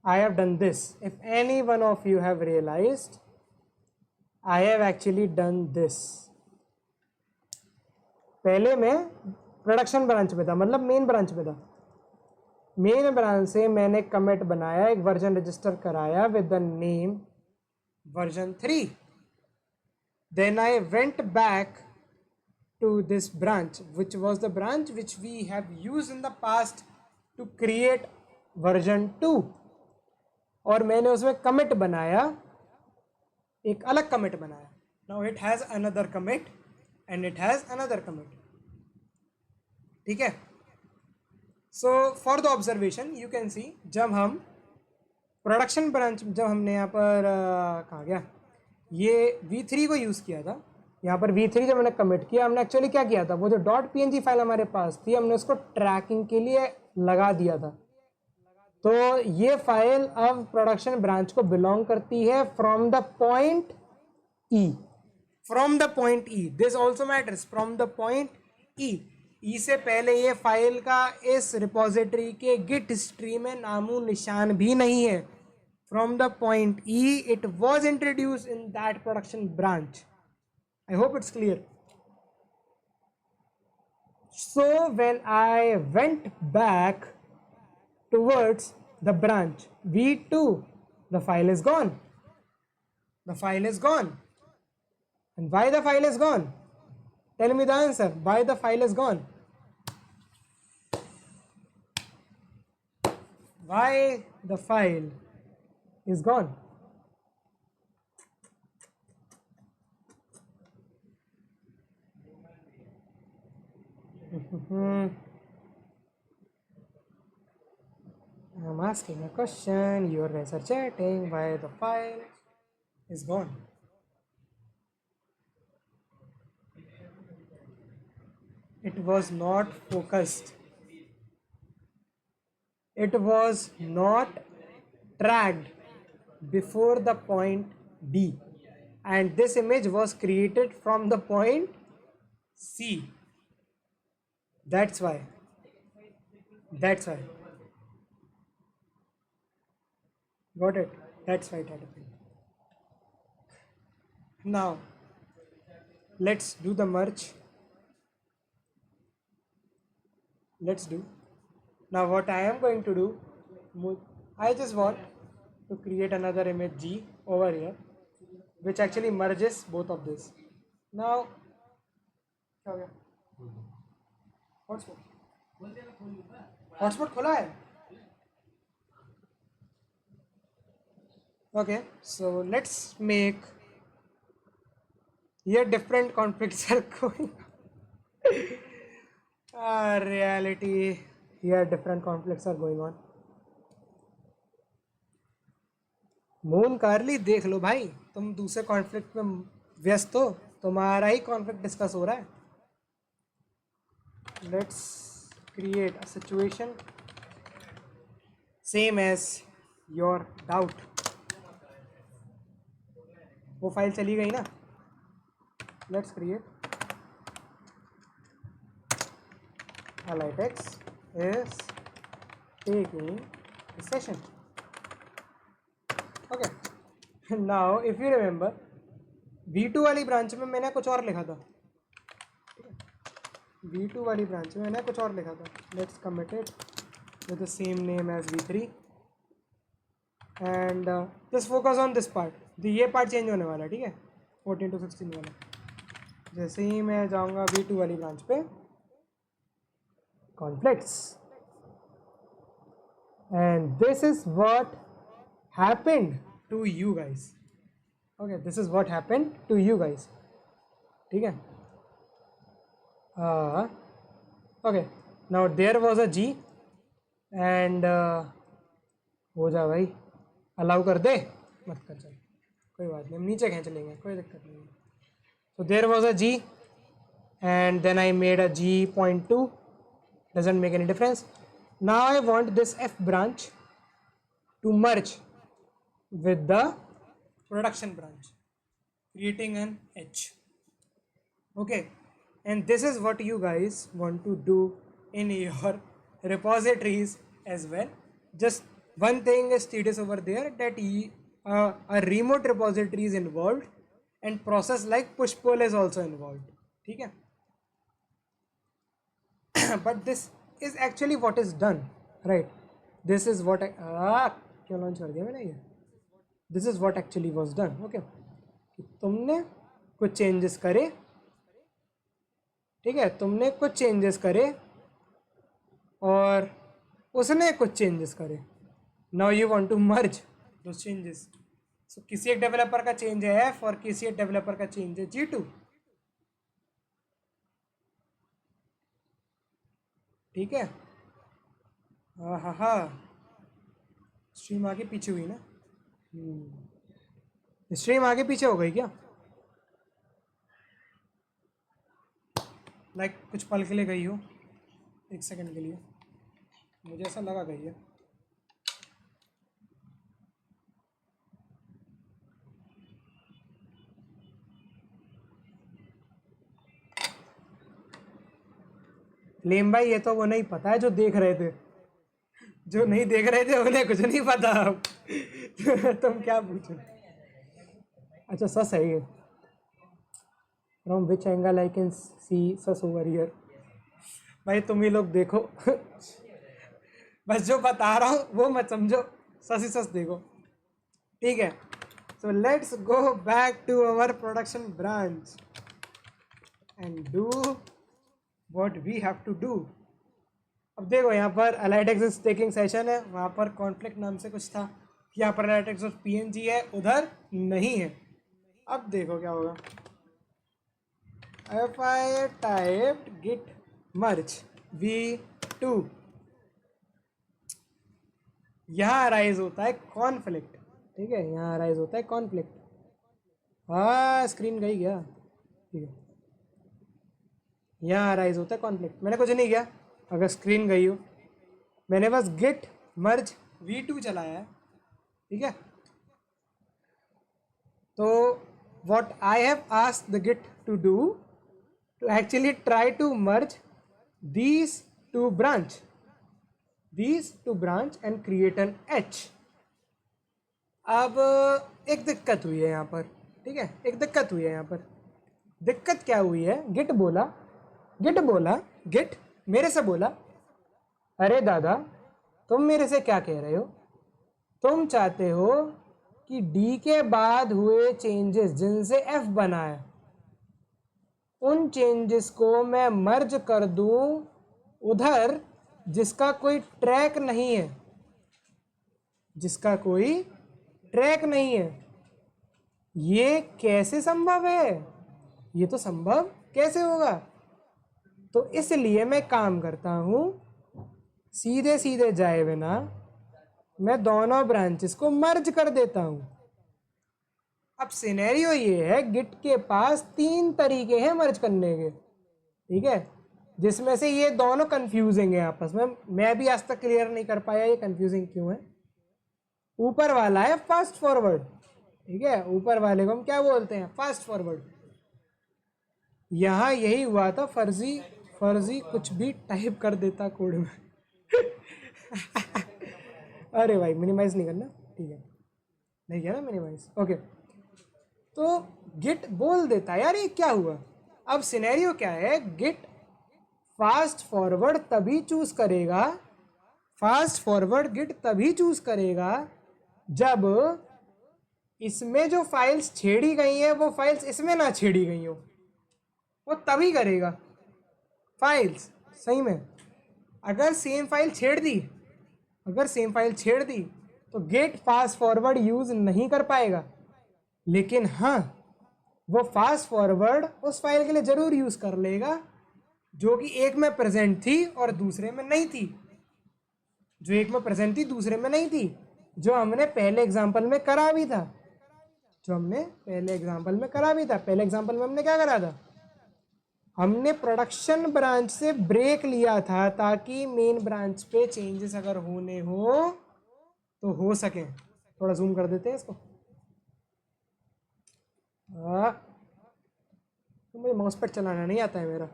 I have done this. If any one of you have realized, I have actually done this. पहले मैं production branch पे था, मतलब main branch पे था। Main branch से मैंने commit बनाया, एक वर्जन रजिस्टर कराया with the name version 3। Then I went back to this branch, which was the branch which we have used in the past to create version 2, और मैंने उसमें commit बनाया, एक अलग commit बनाया। now it has another commit and it has another commit, ठीक है। so for the observation you can see, जब हम प्रोडक्शन ब्रांच, जब हमने यहाँ पर कहाँ गया, ये v3 को यूज़ किया था, यहाँ पर v3 जब मैंने कमिट किया, हमने एक्चुअली क्या किया था, वो जो .png फाइल हमारे पास थी हमने उसको ट्रैकिंग के लिए लगा दिया था। तो ये फाइल अब प्रोडक्शन ब्रांच को बिलोंग करती है from the point E, from the point E, this also matters, from the point E. E से पहले ये फाइल का इस रिपोजिटरी के गिट हिस्ट्री में नामो निशान भी नहीं है। From the point E it was introduce in that production branch. I hope it's clear. So when I went back towards the branch v2, the file is gone. The file is gone. And why the file is gone? Tell me the answer. Why the file is gone? Why the file is gone? I'm asking a question, you guys are chatting, why the file is gone? It was not focused. It was not tracked before the point D, and this image was created from the point C. That's why. That's why. Got it? That's why it happened. Now, let's do the merge. Let's do. Now, what I am going to do, I just want to create another image G over here, which actually merges both of this. Now, hotspot खोला है। Okay, so let's make here different conflicts are going. Reality, here different conflicts are going on. Moon कारली देख लो भाई, तुम दूसरे conflict में व्यस्त हो, तुम्हारा ही कॉन्फ्लिक्ट डिस्कस हो रहा है। Let's create a situation same as your doubt. वो फाइल चली गई ना। Let's create Alitex is taking a session. Okay. Now if you remember, V2 वाली ब्रांच में मैंने कुछ और लिखा था। V2 वाली ब्रांच में मैंने कुछ और लिखा था। Let's commit it with the same name as V3 and just focus on this part. ये पार्ट चेंज होने वाला है, ठीक है, 14 to 16 वाला। जैसे ही मैं जाऊँगा V2 वाली ब्रांच पे, conflicts, and this is what happened to you guys. Okay, this is what happened to you guys. ठीक है। Okay, now there was a G and हो जा भाई, अलाउ कर दे, मत कर, चल कोई बात नहीं, हम नीचे खींच लेंगे, कोई दिक्कत नहीं है। So there was a G and then I made a G.2, doesn't make any difference. Now I want this F branch to merge with the production branch, creating an H. Okay, and this is what you guys want to do in your repositories as well. Just one thing is tedious over there, that a remote repository is involved and process like push pull is also involved. ठीक है, but this is actually what is done, right? This is what क्यों launch कर दिया मैंने ये? This is what actually was done, okay? तुमने कुछ changes करे, ठीक है, तुमने कुछ चेंजेस करे और उसने कुछ चेंजेस करे. Now you want to merge those changes. So किसी एक डेवलपर का चेंज है F और किसी एक डेवलपर का चेंज है G2. ठीक है. हाँ, स्ट्रीम आगे पीछे हुई ना. स्ट्रीम आगे पीछे हो गई क्या? लाइक कुछ पल के लिए गई हो, 1 सेकंड के लिए, मुझे ऐसा लगा गई है. लेम भाई ये तो वो नहीं पता है जो देख रहे थे, जो नहीं देख रहे थे उन्हें कुछ नहीं पता. तुम क्या पूछो. अच्छा सस है ये. From which angle I can see sauce over here. भाई तुम ही लोग देखो. बस जो बता रहा हूँ वो मत समझो, सस ही सस देखो. ठीक है. So let's go back to our production branch and do what we have to do. अब देखो यहाँ पर अलाइड एक्सेस टेकिंग सेशन है, वहाँ पर कॉन्फ्लिक्ट नाम से कुछ था. यहाँ पर अलाइड एक्सेस PNG है, उधर नहीं है. अब देखो क्या होगा. if I typed git merge v2, यहाँ अराइज होता है कॉन्फ्लिक्ट. ठीक है, यहाँ अराइज होता है कॉन्फ्लिक्ट. हाँ स्क्रीन गई क्या? ठीक है, यहाँ अराइज होता है कॉन्फ्लिक्ट. मैंने कुछ नहीं किया. अगर स्क्रीन गई हो, मैंने बस git merge v2 चलाया है. ठीक है. तो what I have asked the git to do to actually try to merge these two branch and create an H. अब एक दिक्कत हुई है यहाँ पर. ठीक है, एक दिक्कत हुई है यहाँ पर. दिक्कत क्या हुई है? गिट मेरे से बोला, अरे दादा तुम मेरे से क्या कह रहे हो? तुम चाहते हो कि D के बाद हुए चेंजेस जिनसे F बना है, उन चेंजेस को मैं मर्ज कर दूं उधर जिसका कोई ट्रैक नहीं है, जिसका कोई ट्रैक नहीं है. ये कैसे संभव है? ये तो संभव कैसे होगा? तो इसलिए मैं काम करता हूँ, सीधे सीधे जाए बिना मैं दोनों ब्रांचेस को मर्ज कर देता हूँ. अब सिनेरियो ये है, गिट के पास 3 तरीके हैं मर्ज करने के. ठीक है, जिसमें से ये दोनों कंफ्यूजिंग है आपस में. मैं भी आज तक क्लियर नहीं कर पाया ये कंफ्यूजिंग क्यों है. ऊपर वाला है फास्ट फॉरवर्ड. ठीक है, ऊपर वाले को हम क्या बोलते हैं? Fast forward. यहाँ यही हुआ था, फर्जी कुछ भी टाइप कर देता कोड में. अरे भाई मिनिमाइज नहीं करना. ठीक है, नहीं किया ना मिनिमाइज. ओके, तो गिट बोल देता यार ये क्या हुआ. अब सिनेरियो क्या है? गिट फास्ट फॉरवर्ड तभी चूज करेगा, फास्ट फॉरवर्ड गिट तभी चूज करेगा जब इसमें जो फाइल्स छेड़ी गई हैं वो फाइल्स इसमें ना छेड़ी गई हो. वो तभी करेगा फाइल्स सही में. अगर सेम फाइल छेड़ दी तो गेट फास्ट फॉरवर्ड यूज नहीं कर पाएगा. लेकिन हाँ, वो फास्ट फॉरवर्ड उस फाइल के लिए जरूर यूज कर लेगा जो कि एक में प्रेजेंट थी और दूसरे में नहीं थी. जो एक में प्रेजेंट थी दूसरे में नहीं थी, जो हमने पहले एग्जांपल में करा भी था. पहले एग्जांपल में हमने क्या करा था? हमने प्रोडक्शन ब्रांच से ब्रेक लिया था ताकि मेन ब्रांच पे चेंजेस अगर होने हो तो हो सके. थोड़ा जूम कर देते हैं इसको. तो मुझे माउस पैड चलाना नहीं आता है मेरा.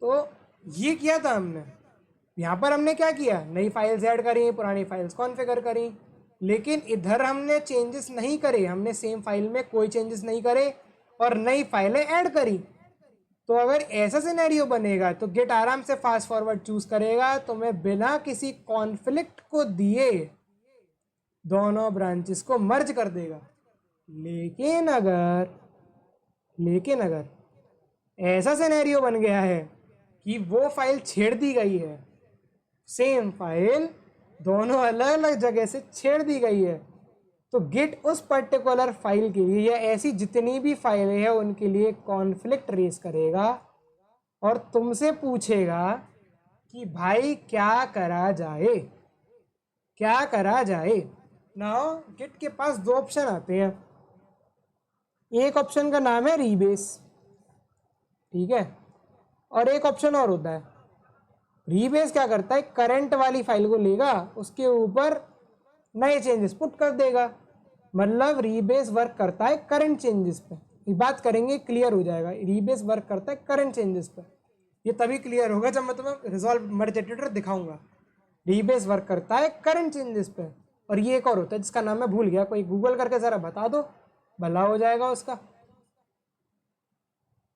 तो ये किया था हमने. यहाँ पर हमने क्या किया? नई फाइल्स ऐड करी, पुरानी फाइल्स कॉन्फ़िगर करी. लेकिन इधर हमने चेंजेस नहीं करे. हमने सेम फाइल में कोई चेंजेस नहीं करे और नई फाइलें ऐड करी. तो अगर ऐसा सिनेरियो बनेगा तो गिट आराम से फास्ट फॉरवर्ड चूज करेगा, तो मैं बिना किसी कॉन्फ्लिक्ट को दिए दोनों ब्रांचेस को मर्ज कर देगा। लेकिन अगर ऐसा सिनेरियो बन गया है कि वो फाइल छेड़ दी गई है, सेम फाइल दोनों अलग अलग जगह से छेड़ दी गई है, तो गिट उस पर्टिकुलर फाइल के लिए या ऐसी जितनी भी फाइलें हैं उनके लिए कॉन्फ्लिक्ट रेज करेगा और तुमसे पूछेगा कि भाई क्या करा जाए। नाउ गिट के पास दो ऑप्शन आते हैं। एक ऑप्शन का नाम है रीबेस, ठीक है, और एक ऑप्शन और होता है। रीबेस क्या करता है, करंट वाली फाइल को लेगा, उसके ऊपर नए चेंजेस पुट कर देगा। मतलब रीबेस वर्क करता है करंट चेंजेस पे। ये बात करेंगे, क्लियर हो जाएगा। रीबेस वर्क करता है करंट चेंजेस पे। ये तभी क्लियर होगा जब मैं तुम्हें रिजॉल्व मर्ज एडिटर दिखाऊंगा। रीबेस वर्क करता है करंट चेंजेस पे। और ये एक और होता है जिसका नाम मैं भूल गया, कोई गूगल करके जरा बता दो, भला हो जाएगा उसका।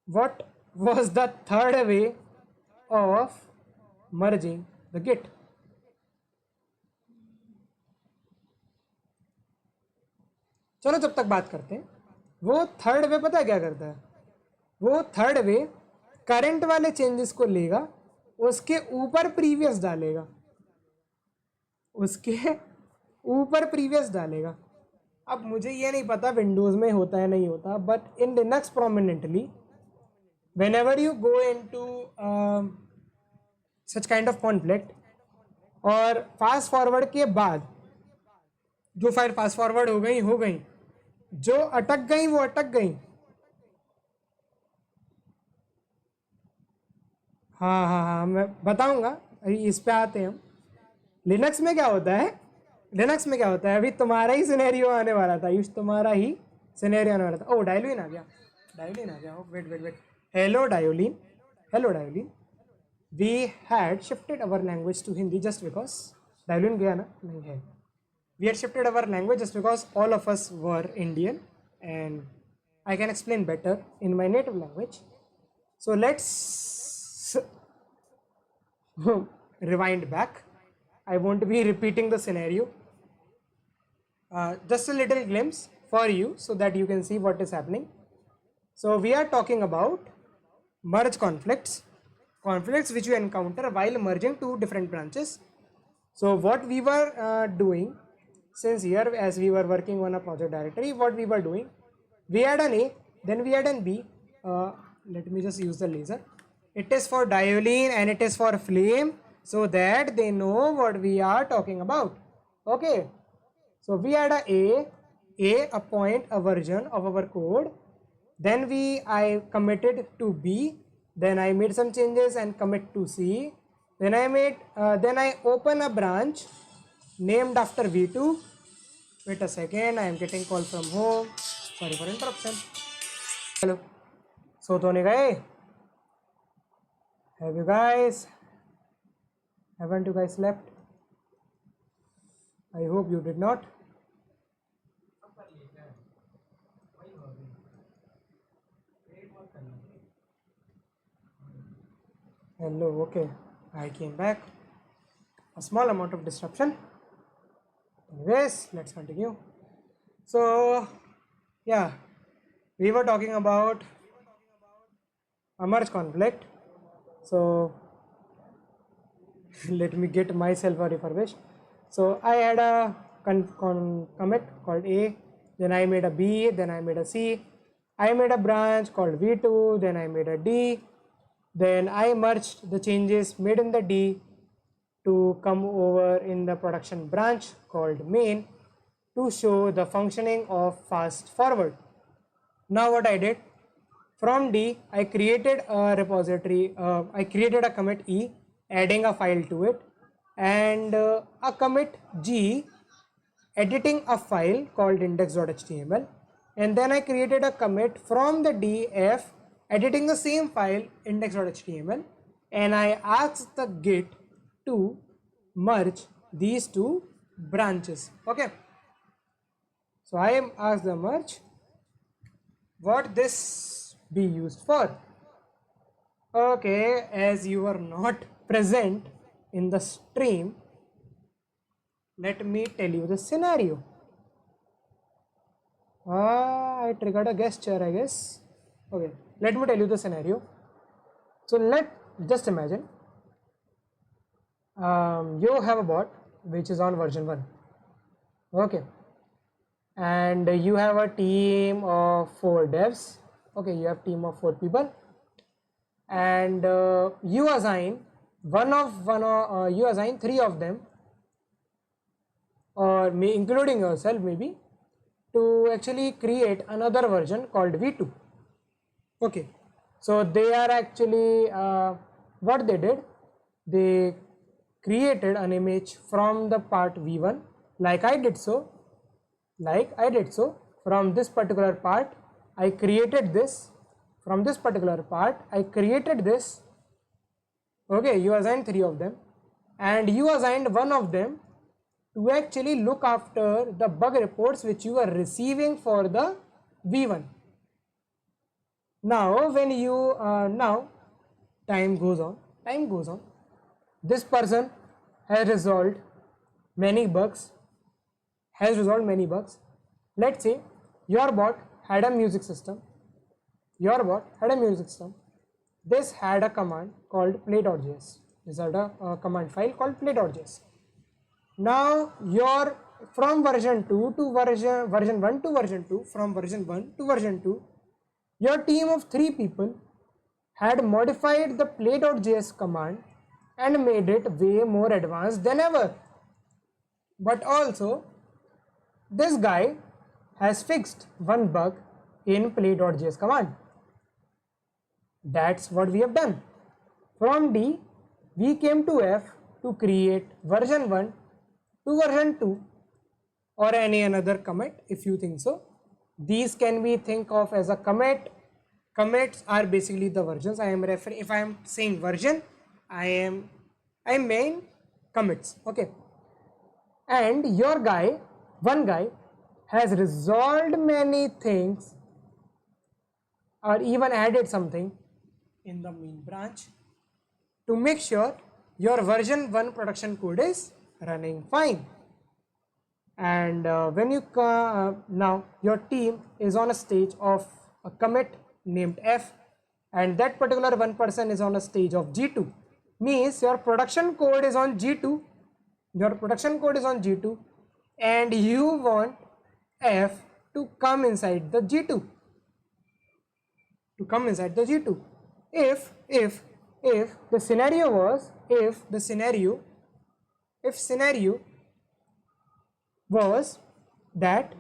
What was the third way of merging the Git? चलो जब तक बात करते हैं, वो थर्ड वे पता है क्या करता है? वो थर्ड वे करंट वाले चेंजेस को लेगा, उसके ऊपर प्रीवियस डालेगा। अब मुझे ये नहीं पता विंडोज में होता है नहीं होता, but in Linux prominently whenever you go into such kind of conflict, और फास्ट फॉरवर्ड के बाद जो फाइल फास्ट फॉरवर्ड हो गई, जो अटक गई वो अटक गई। हाँ, मैं बताऊंगा, अभी इस पे आते हैं हम। लिनक्स में क्या होता है, अभी तुम्हारा ही सिनेरियो आने वाला था, तुम्हारा ही सिनेरियो आने वाला था। ओ डायलूइन आ गया। Wait. Hello Diolene. We had shifted our language to Hindi just because Diolene गया ना? नहीं है। We had shifted our language just because all of us were Indian and I can explain better in my native language. So let's rewind back. I won't be repeating the scenario. Just a little glimpse for you so that you can see what is happening. So we are talking about merge conflicts which you encounter while merging two different branches. So what we were doing, since here as we were working on a project directory, what we were doing, we had an A, then we had an B. Let me just use the laser. It is for Diolene and it is for Flame, so that they know what we are talking about. Okay, so we had a point, a version of our code. Then I committed to B, then I made some changes and commit to C. Then I open a branch named after V2. Wait a second, I am getting call from home. Sorry for interruption. Hello. So तो नहीं गए? Haven't you guys slept? I hope you did not. Hello, okay, I came back. A small amount of disruption. Anyways, let's continue. So, yeah, we were talking about a merge conflict. So, let me get myself a refurbished. So, I had a commit called A, then I made a B, then I made a C. I made a branch called V2, then I made a D. Then I merged the changes made in the D to come over in the production branch called main to show the functioning of fast forward. Now what I did, from D I created a repository, I created a commit E adding a file to it, and a commit G editing a file called index.html, and then I created a commit from the df editing the same file index.html, and I asked the git to merge these two branches. Okay, so I asked the merge, what this be used for. Okay, as you were not present in the stream, let me tell you the scenario. I triggered a gesture, I guess. Okay, let me tell you the scenario. So just imagine you have a bot which is on version 1. Okay, and you have a team of 4 devs. Okay, you have team of 4 people, and you assign you assign 3 of them, or including yourself maybe, to actually create another version called v2. Okay, so they are actually what they did, they created an image from the part v1 like I did so. From this particular part I created this, from this particular part I created this. Okay, you assigned 3 of them, and you assigned one of them to actually look after the bug reports which you are receiving for the v1. Now when you now time goes on, this person has resolved many bugs. Let's say your bot had a music system. This had a command called play.js. This had a command file called play.js. Now your from version 2 to version 1 to version 2, from version 1 to version 2, your team of 3 people had modified the play.js command and made it way more advanced than ever. But also, this guy has fixed one bug in play.js command. That's what we have done. From D, we came to F to create version 1 to version 2 or any another commit if you think so. These can be think of as a commit. Commits are basically the versions. If I am saying version, I mean commits. Okay, and one guy has resolved many things or even added something in the main branch to make sure your version 1 production code is running fine. And when you now your team is on a stage of a commit named F, and that particular one person is on a stage of G2, means your production code is on G2, and you want F to come inside the G2, if the scenario was that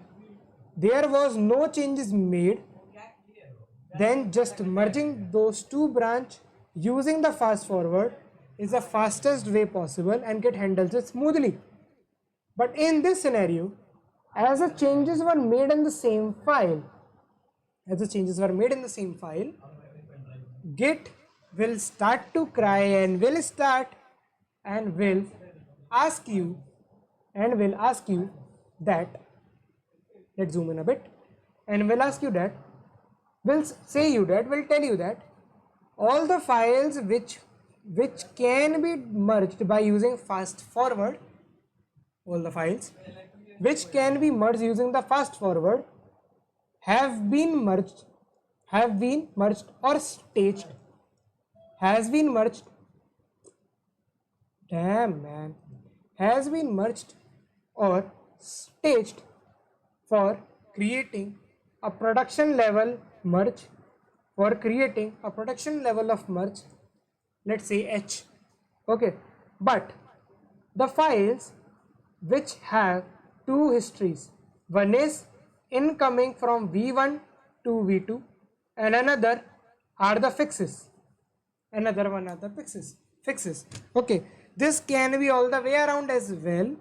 there was no changes made, then just merging those two branch using the fast forward is the fastest way possible and it handles it smoothly. But in this scenario, as the changes were made in the same file, Git will start to cry and will ask you that, let's zoom in a bit, and will tell you that all the files which can be merged by using fast forward, have been merged or staged for creating a production level of merge, let's say H. Okay, but the files which have two histories, one is incoming from v1 to v2 and another are the fixes, okay. This can be all the way around as well,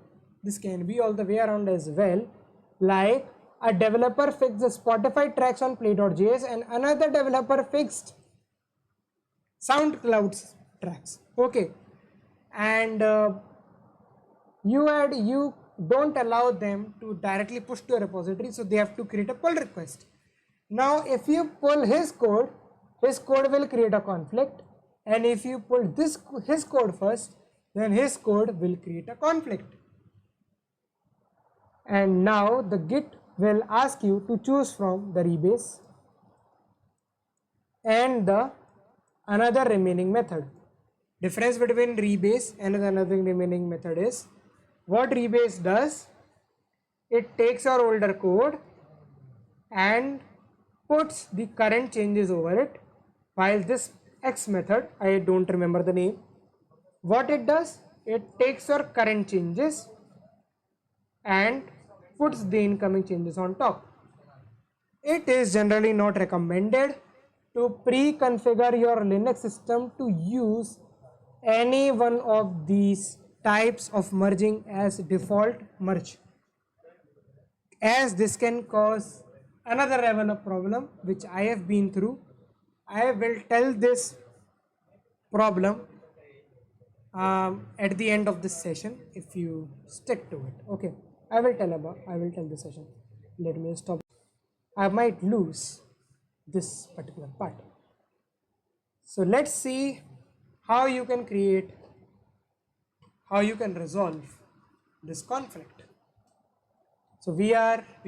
like a developer fixed the Spotify tracks on play.js and another developer fixed SoundCloud's tracks, okay. And you don't allow them to directly push to a repository, so they have to create a pull request. Now if you pull his code will create a conflict, and if you pull his code first, then his code will create a conflict. And now the Git will ask you to choose from the rebase and the another remaining method. Difference between rebase and another remaining method is, what rebase does, it takes your older code and puts the current changes over it, while this X method, I don't remember the name, what it does, it takes your current changes and puts the incoming changes on top. It is generally not recommended to pre-configure your Linux system to use any one of these types of merging as default merge, as this can cause another level of problem which I have been through. I will tell this problem at the end of this session if you stick to it. Okay, I will tell the session. Let me stop. I might lose this particular part. So let's see how you can resolve this conflict. So we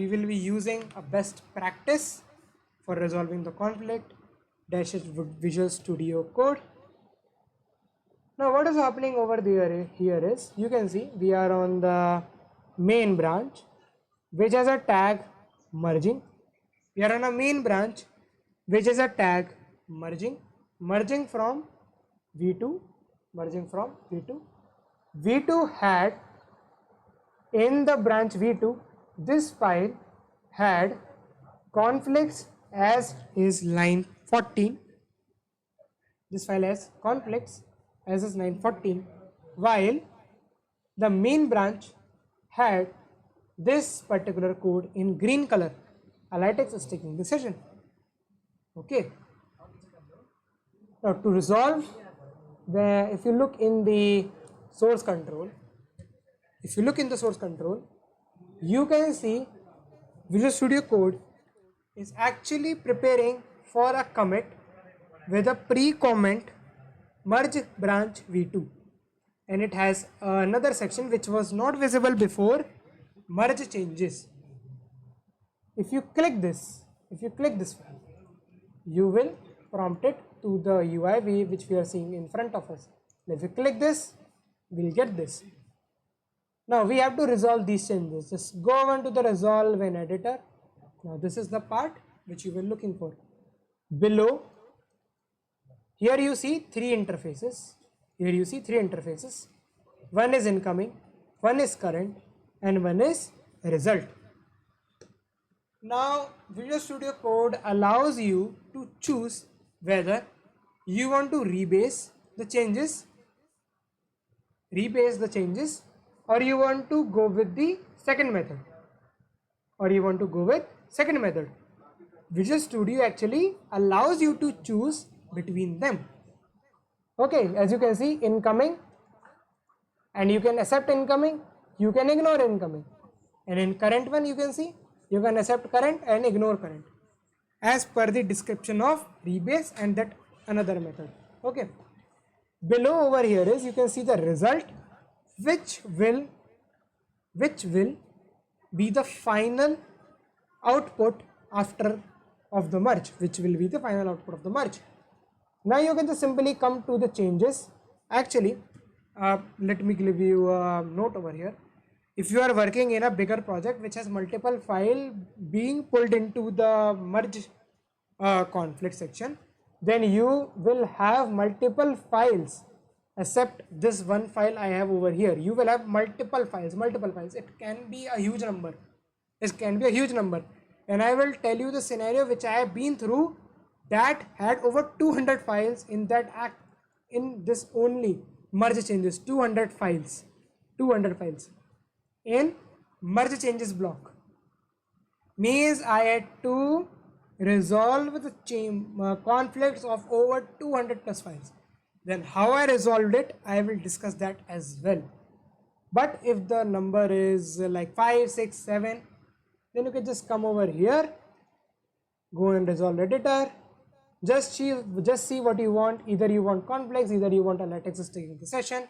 will be using a best practice for resolving the conflict, dash Visual Studio Code. Now what is happening over there here is, you can see we are on the main branch which has a tag merging. We are on a main branch which is a tag merging from V2, V2 had in the branch V2, this file had conflicts as is line 14. This file has conflicts as is line 14, while the main branch had this particular code in green color. Alytex is taking decision. Okay. Now to resolve, if you look in the source control, you can see Visual Studio Code is actually preparing for a commit with a pre-comment merge branch V2, and it has another section which was not visible before, merge changes. If you click this file, you will prompt it to the UI which we are seeing in front of us. If you click this, we'll get this. Now we have to resolve these changes. Just go on to the resolve in editor. Now this is the part which you were looking for. Below, here you see three interfaces. One is incoming, one is current, and one is result. Now Visual Studio Code allows you to choose whether you want to rebase the changes, or you want to go with the second method, Visual Studio actually allows you to choose between them. Okay, as you can see, incoming, and you can accept incoming, you can ignore incoming, and in current one you can see you can accept current and ignore current as per the description of rebase and that another method. Okay, below over here is, you can see the result, which will be the final output of the merge, Now you can just simply come to the changes. Actually, let me give you a note over here. If you are working in a bigger project which has multiple files being pulled into the merge conflict section, then you will have multiple files except this one file I have over here. You will have multiple files. It can be a huge number. And I will tell you the scenario which I have been through that had over 200 files in this only merge changes. 200 files in merge changes block means I had to resolve the conflicts of over 200 plus files. Then how I resolved it, I will discuss that as well. But if the number is like 5, 6, 7, then you can just come over here, go and resolve editor, Just see what you want. Either you want complex, either you want a latex is taking the session.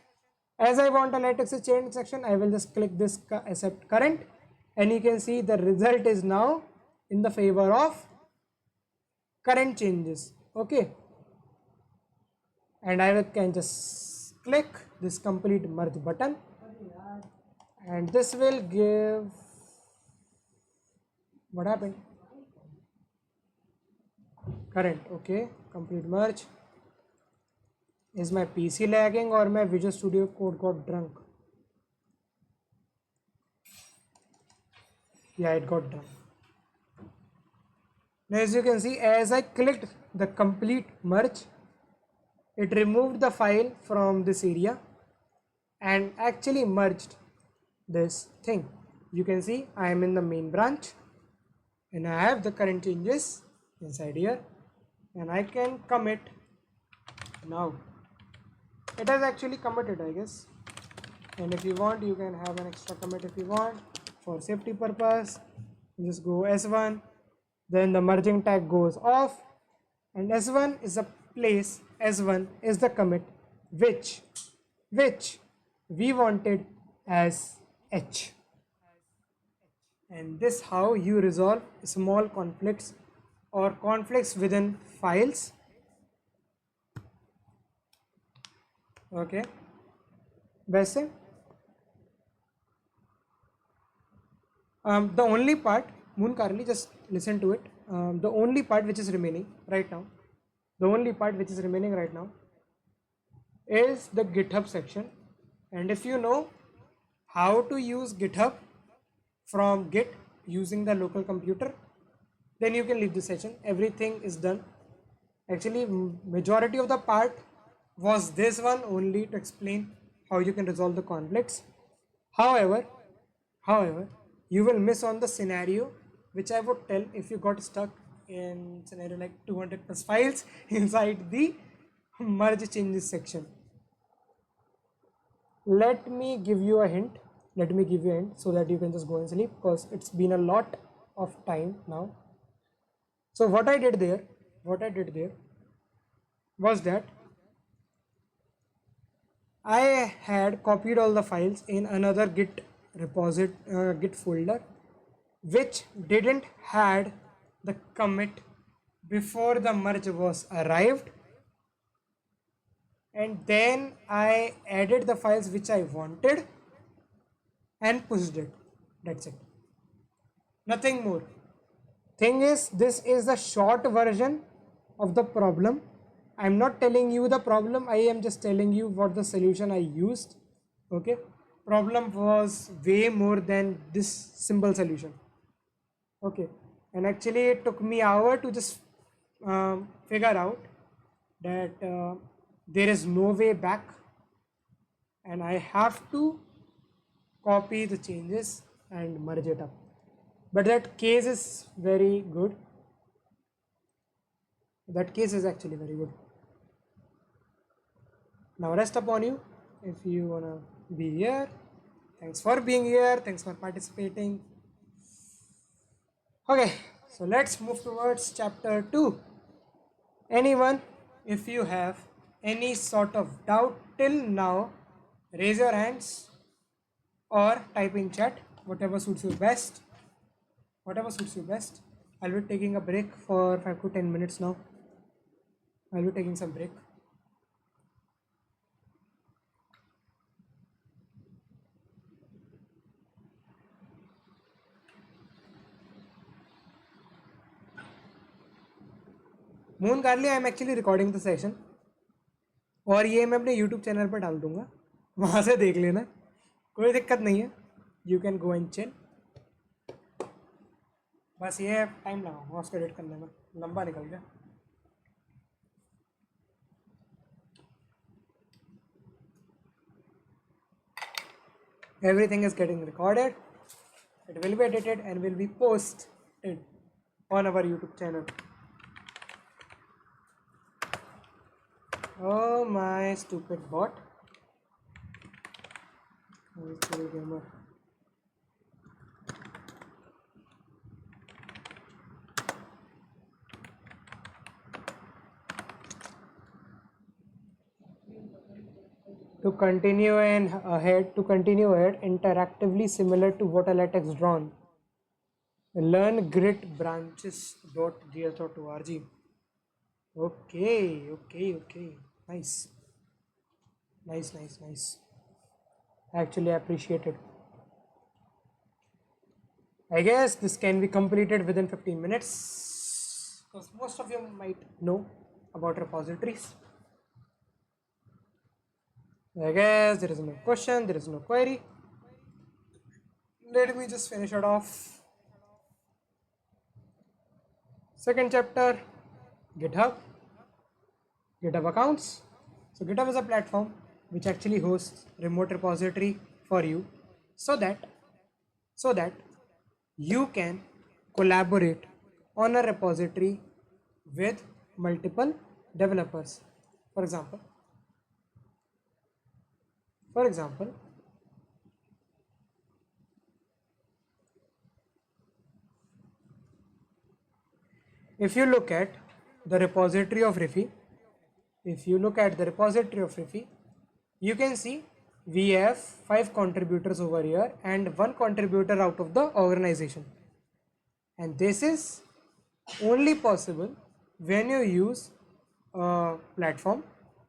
As I want a latex is change section, I will just click this accept current, and you can see the result is now in the favor of current changes. Okay, and I can just click this complete merge button, and this will give what happened current. Okay, complete merge. Is my PC lagging or my Visual Studio Code got drunk? Yeah, it got drunk. Now as you can see, as I clicked the complete merge, it removed the file from this area and actually merged this thing. You can see I am in the main branch and I have the current changes inside here, and I can commit now. It has actually committed, I guess, and if you want you can have an extra commit if you want for safety purpose. Just go S1, then the merging tag goes off, and S1 is a place, S1 is the commit which we wanted as H. And this how you resolve small conflicts or conflicts within files. Okay, वैसे the only part, Moon Carly, just listen to it. The only part which is remaining right now, is the GitHub section. And if you know how to use GitHub from Git using the local computer, then you can leave the session. Everything is done. Actually, majority of the part was this one only to explain how you can resolve the conflicts. However, you will miss on the scenario which I would tell if you got stuck in scenario like 200 plus files inside the merge changes section. Let me give you a hint so that you can just go and sleep, because it's been a lot of time now. So what I did there was that I had copied all the files in another Git repository, Git folder, which didn't had the commit before the merge was arrived, and then I added the files which I wanted and pushed it. That's it, nothing more. Thing is, this is the short version of the problem. I'm not telling you the problem, I am just telling you what the solution I used. Okay, problem was way more than this simple solution. Okay, and actually it took me hour to just figure out that there is no way back, and I have to copy the changes and merge it up. But that case is very good. That case is actually very good. Now rest upon you if you wanna be here. Thanks for being here. Thanks for participating. Okay, so let's move towards chapter 2. Anyone, if you have any sort of doubt till now, raise your hands or type in chat, whatever suits you best. I'll be taking a break for 5 to 10 minutes now. I'll be taking some break. Moon Carly, I am actually recording the session, और ये मैं अपने YouTube channel पर डाल दूंगा, वहाँ से देख लेना, कोई दिक्कत नहीं है. You can go and chill. बस ये टाइम लगाऊंगा उसको एडिट करने में, लंबा निकल गया. Everything is getting recorded. It will be edited and will be posted on our YouTube channel. Oh my stupid bot. Gamer. to continue ahead interactively similar to what a latex drawn. Learn grit branches.gs.org. Okay. Nice. Actually, I appreciate it. I guess this can be completed within 15 minutes because most of you might know about repositories. I guess there is no question, there is no query. Let me just finish it off. Second chapter, GitHub accounts. So GitHub is a platform which actually hosts remote repository for you so that you can collaborate on a repository with multiple developers. For example, if you look at the repository of Rephi, you can see we have 5 contributors over here and 1 contributor out of the organization. And this is only possible when you use a platform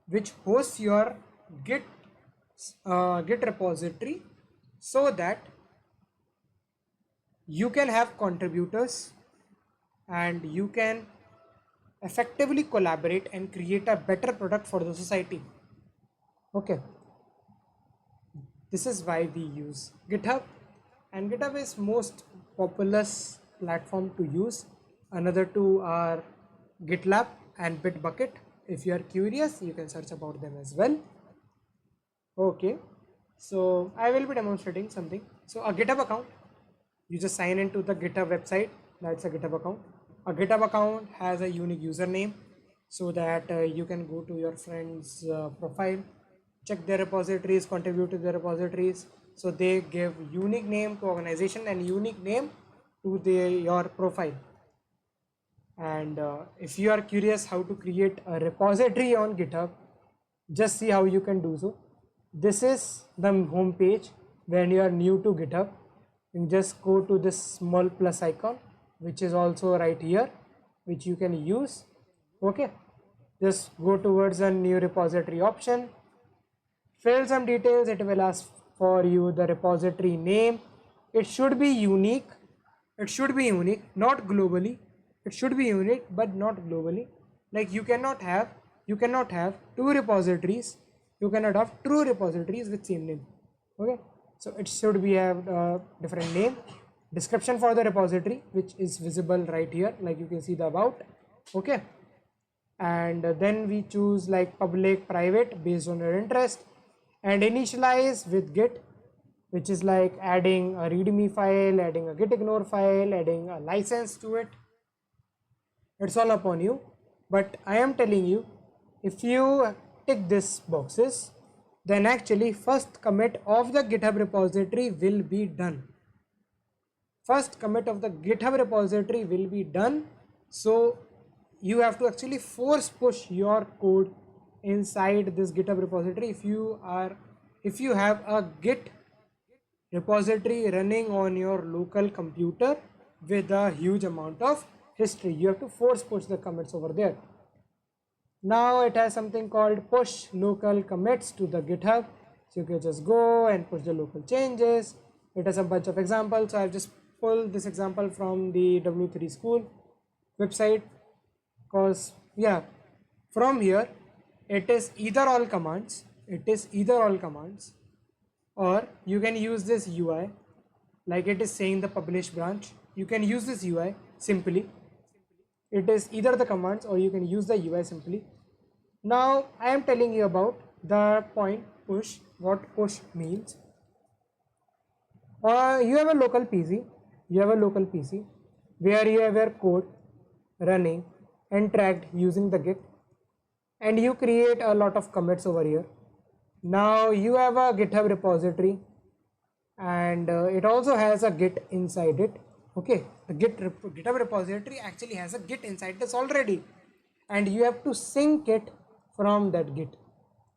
which hosts your Git repository so that you can have contributors and you can effectively collaborate and create a better product for the society. Okay, this is why we use GitHub, and GitHub is most populous platform to use. Another two are GitLab and Bitbucket. If you are curious, you can search about them as well. Okay, so I will be demonstrating something. So a GitHub account, you just sign into the GitHub website. That's a GitHub account. A GitHub account has a unique username so that you can go to your friend's profile, check their repositories, contribute to their repositories. So they give unique name to organization and unique name to your profile. And if you are curious how to create a repository on GitHub, just see how you can do so. This is the home page when you are new to GitHub. You just go to this small plus icon, which is also right here, which you can use. Okay, just go towards a new repository option, fill some details. It will ask for you the repository name. It should be unique, not globally. It should be unique but not globally. Like you cannot have 2 repositories, you cannot have true repositories with same name. Okay, so it should be have a different name. Description for the repository, which is visible right here, like you can see the about. Okay, and then we choose like public, private based on your interest, and initialize with git, which is like adding a readme file, adding a git ignore file, adding a license to it. It's all upon you, but I am telling you, if you tick these boxes, then actually first commit of the GitHub repository will be done. First commit of the GitHub repository will be done. So you have to actually force push your code inside this GitHub repository. If you have a Git repository running on your local computer with a huge amount of history, you have to force push the commits over there. Now it has something called push local commits to the GitHub. So you can just go and push the local changes. It has a bunch of examples. So I've just pulled this example from the W3 school website, because yeah, from here it is either all commands, or you can use this UI, like it is saying the publish branch. You can use this UI simply. It is either the commands or you can use the UI simply. Now I am telling you about the point push, what push means. You have a local PC where you have your code running and tracked using the Git, and you create a lot of commits over here. Now you have a GitHub repository and it also has a Git inside it. Okay, the GitHub repository actually has a Git inside this already, and you have to sync it from that Git.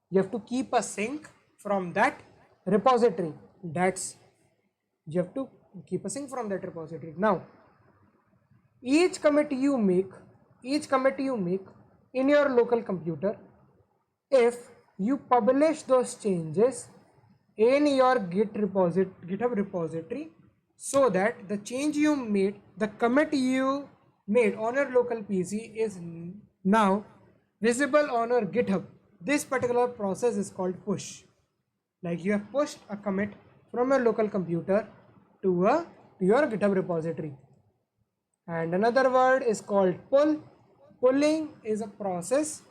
You have to keep a sync from that repository. That's, you have to keep a sync from that repository. Now each commit you make in your local computer, if you publish those changes in your GitHub repository, so that the change you made, the commit you made on your local PC is now visible on your GitHub. This particular process is called push. Like you have pushed a commit from your local computer to your GitHub repository. And another word is called pull. Pulling is a process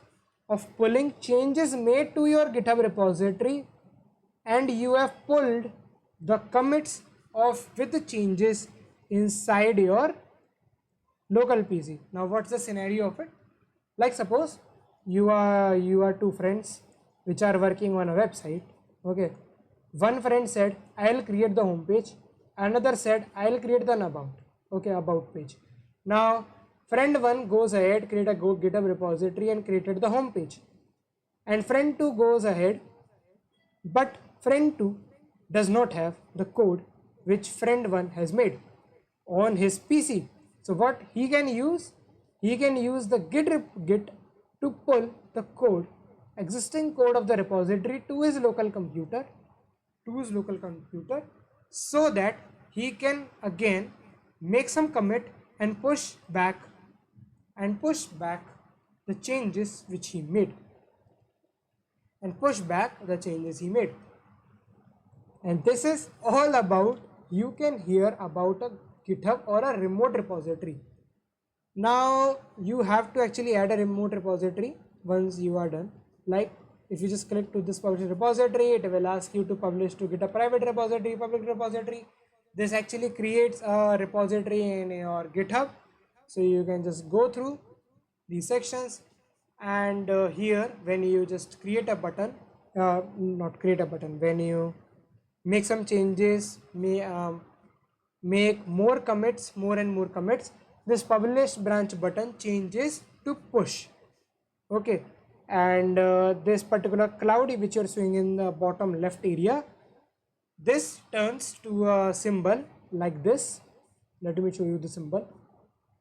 of pulling changes made to your GitHub repository, and you have pulled the commits of with the changes inside your local PC. Now what's the scenario of it? Like suppose you are two friends which are working on a website. Okay, one friend said I'll create the home page, another said I'll create the about page. Now friend 1 goes ahead, create a GitHub repository and created the home page, and friend 2 goes ahead, but friend 2 does not have the code which friend 1 has made on his PC. So what he can use? He can use the git to pull the code, existing code of the repository to his local computer, so that he can again make some commit and push back the changes which he made, and this is all about, you can hear about a GitHub or a remote repository. Now you have to actually add a remote repository once you are done. Like if you just click to this publish repository, it will ask you to publish to GitHub private repository, public repository. This actually creates a repository in your GitHub, so you can just go through these sections. And here when you just create a button, when you make some changes, make more and more commits, this publish branch button changes to push. Okay, and this particular cloudy which you're seeing in the bottom left area, this turns to a symbol like this. Let me show you the symbol.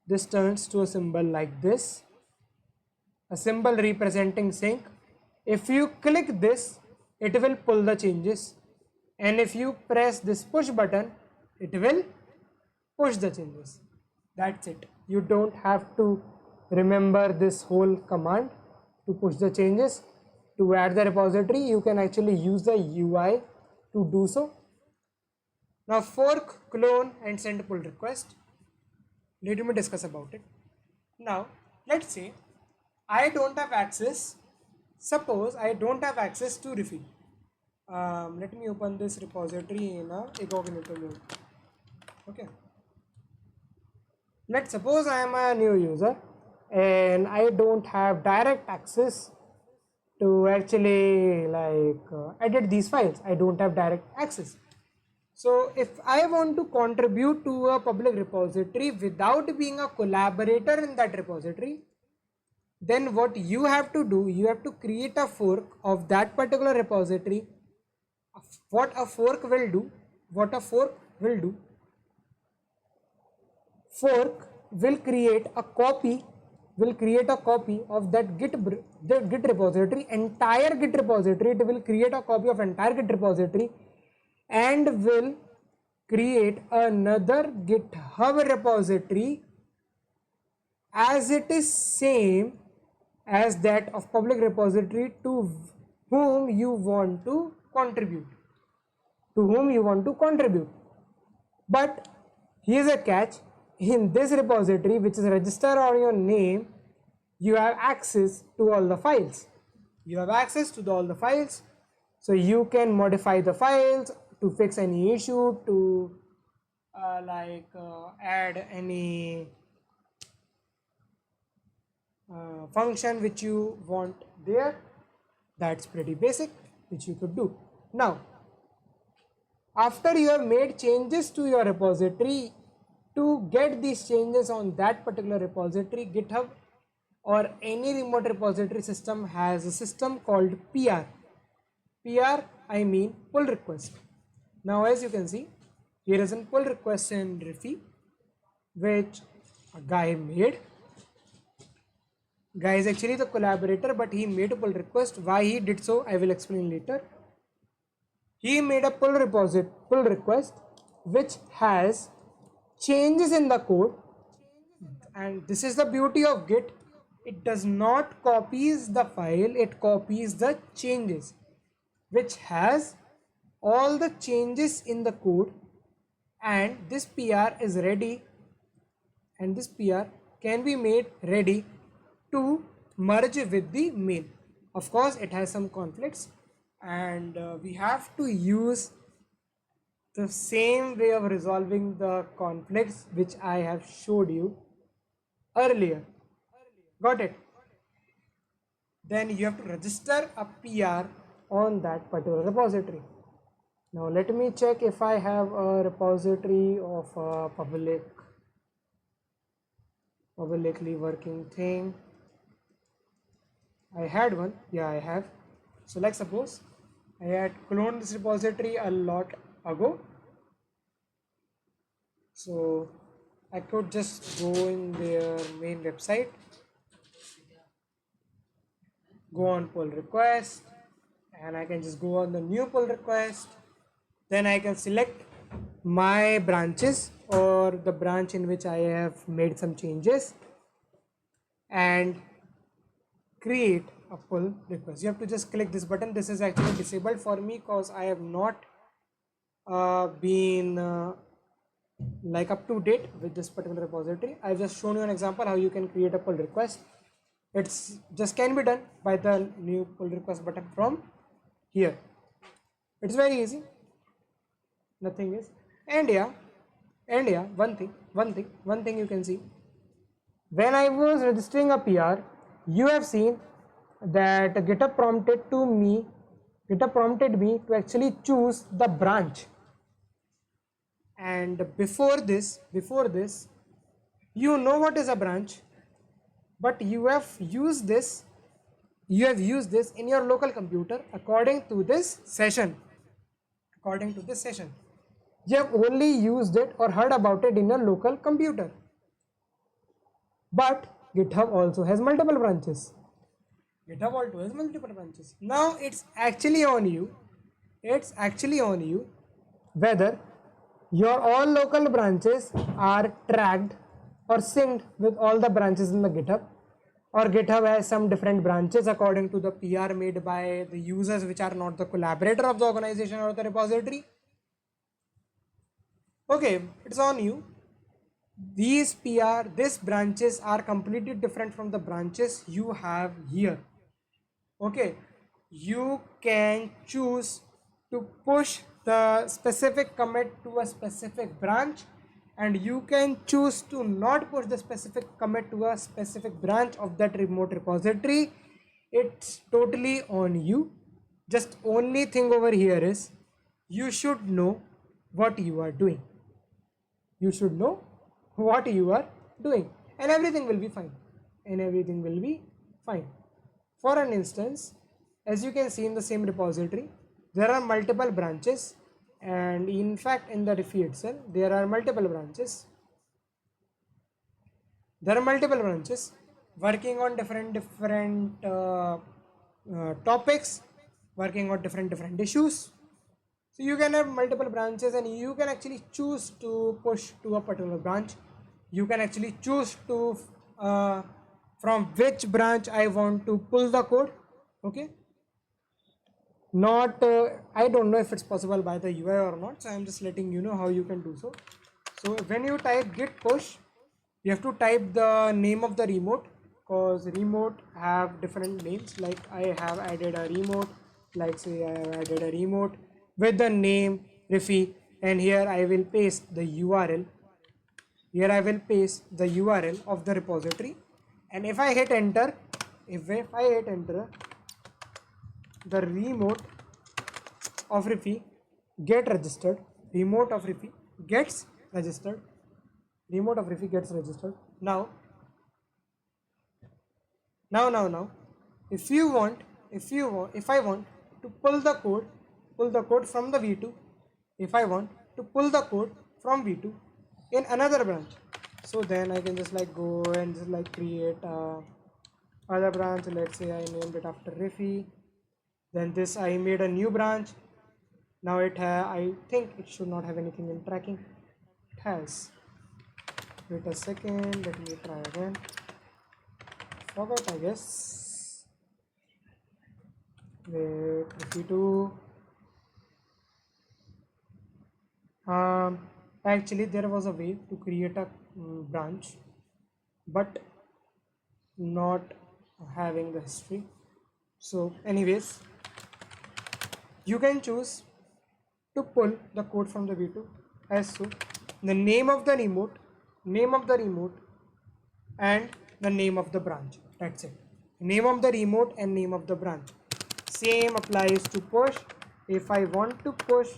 This turns to a symbol like this, a symbol representing sync. If you click this, it will pull the changes, and if you press this push button, it will push the changes. That's it. You don't have to remember this whole command to push the changes. To add the repository, you can actually use the UI to do so. Now fork, clone and send pull request. Let me discuss about it. Now let's say I don't have access. Suppose I don't have access to refill. Let me open this repository in a incognito mode. Okay. Let's suppose I am a new user and I don't have direct access to actually edit these files. I don't have direct access. So if I want to contribute to a public repository without being a collaborator in that repository, then what you have to do, you have to create a fork of that particular repository. What a fork will do, fork will create a copy of that git repository, entire git repository. It will create a copy of entire git repository and will create another GitHub repository as it is same as that of public repository to whom you want to contribute. But here's a catch. In this repository, which is registered on your name, you have access to all the files. So you can modify the files to fix any issue, to add any function which you want there. That's pretty basic, which you could do. Now after you have made changes to your repository, to get these changes on that particular repository, GitHub or any remote repository system has a system called PR. I mean pull request. Now as you can see, here is a pull request in Repos which a guy made. Guy is actually the collaborator, but he made a pull request. Why he did so, I will explain later. He made a pull request which has changes in the code, and this is the beauty of Git. It does not copies the file, it copies the changes, which has all the changes in the code, and this PR is ready, and this PR can be made ready to merge with the main. Of course it has some conflicts, and we have to use the same way of resolving the conflicts which I have showed you earlier. Got it? Then you have to register a PR on that particular repository. Now let me check if I have a repository of a publicly working thing. I had one. Yeah, I have. So like suppose I had cloned this repository a lot ago. So I could just go in their main website, go on pull request, and I can just go on the new pull request. Then I can select my branches or the branch in which I have made some changes and create a pull request. You have to just click this button. This is actually disabled for me because I have not been like up to date with this particular repository. I've just shown you an example how you can create a pull request. It's just can be done by the new pull request button from here. It's very easy. Nothing is. And yeah, one thing you can see. When I was registering a PR, you have seen that GitHub prompted me to actually choose the branch. And before this, you know what is a branch, but you have used this in your local computer according to this session. You have only used it or heard about it in your local computer. But GitHub also has multiple branches. Now it's actually on you. Whether your all local branches are tracked or synced with all the branches in the GitHub, or GitHub has some different branches according to the PR made by the users which are not the collaborator of the organization or the repository. Okay, it's on you. These branches are completely different from the branches you have here. Okay, you can choose to push the specific commit to a specific branch, and you can choose to not push the specific commit to a specific branch of that remote repository. It's totally on you. Just only thing over here is you should know what you are doing. And everything will be fine. For an instance, as you can see in the same repository, there are multiple branches, and in fact in the Repos itself there are multiple branches. Working on different topics, working on different issues. So you can have multiple branches, and you can actually choose to push to a particular branch. You can actually choose to from which branch I want to pull the code. Okay, not I don't know if it's possible by the UI or not, so I'm just letting you know how you can do so. So when you type git push, you have to type the name of the remote, because remote have different names. Like I have added a remote, like say I have added a remote with the name Repos, and here I will paste the URL. Of the repository, and if I hit enter, the remote of Repos get registered. Remote of Repos gets registered. Now, if I want to pull the code pull the code from the v2, if I want to pull the code from v2 in another branch, so then I can just like go and just like create other branch. Let's say I named it after Riffy. Then this I made a new branch. Now I think it should not have anything in tracking. It has. Wait a second, let me try again. Forgot, I guess. Wait, Riffy2. Actually there was a way to create a branch but not having the history. So anyways, you can choose to pull the code from the v2 as so the name of the remote and the name of the branch. That's it. Name of the remote and name of the branch. Same applies to push. If I want to push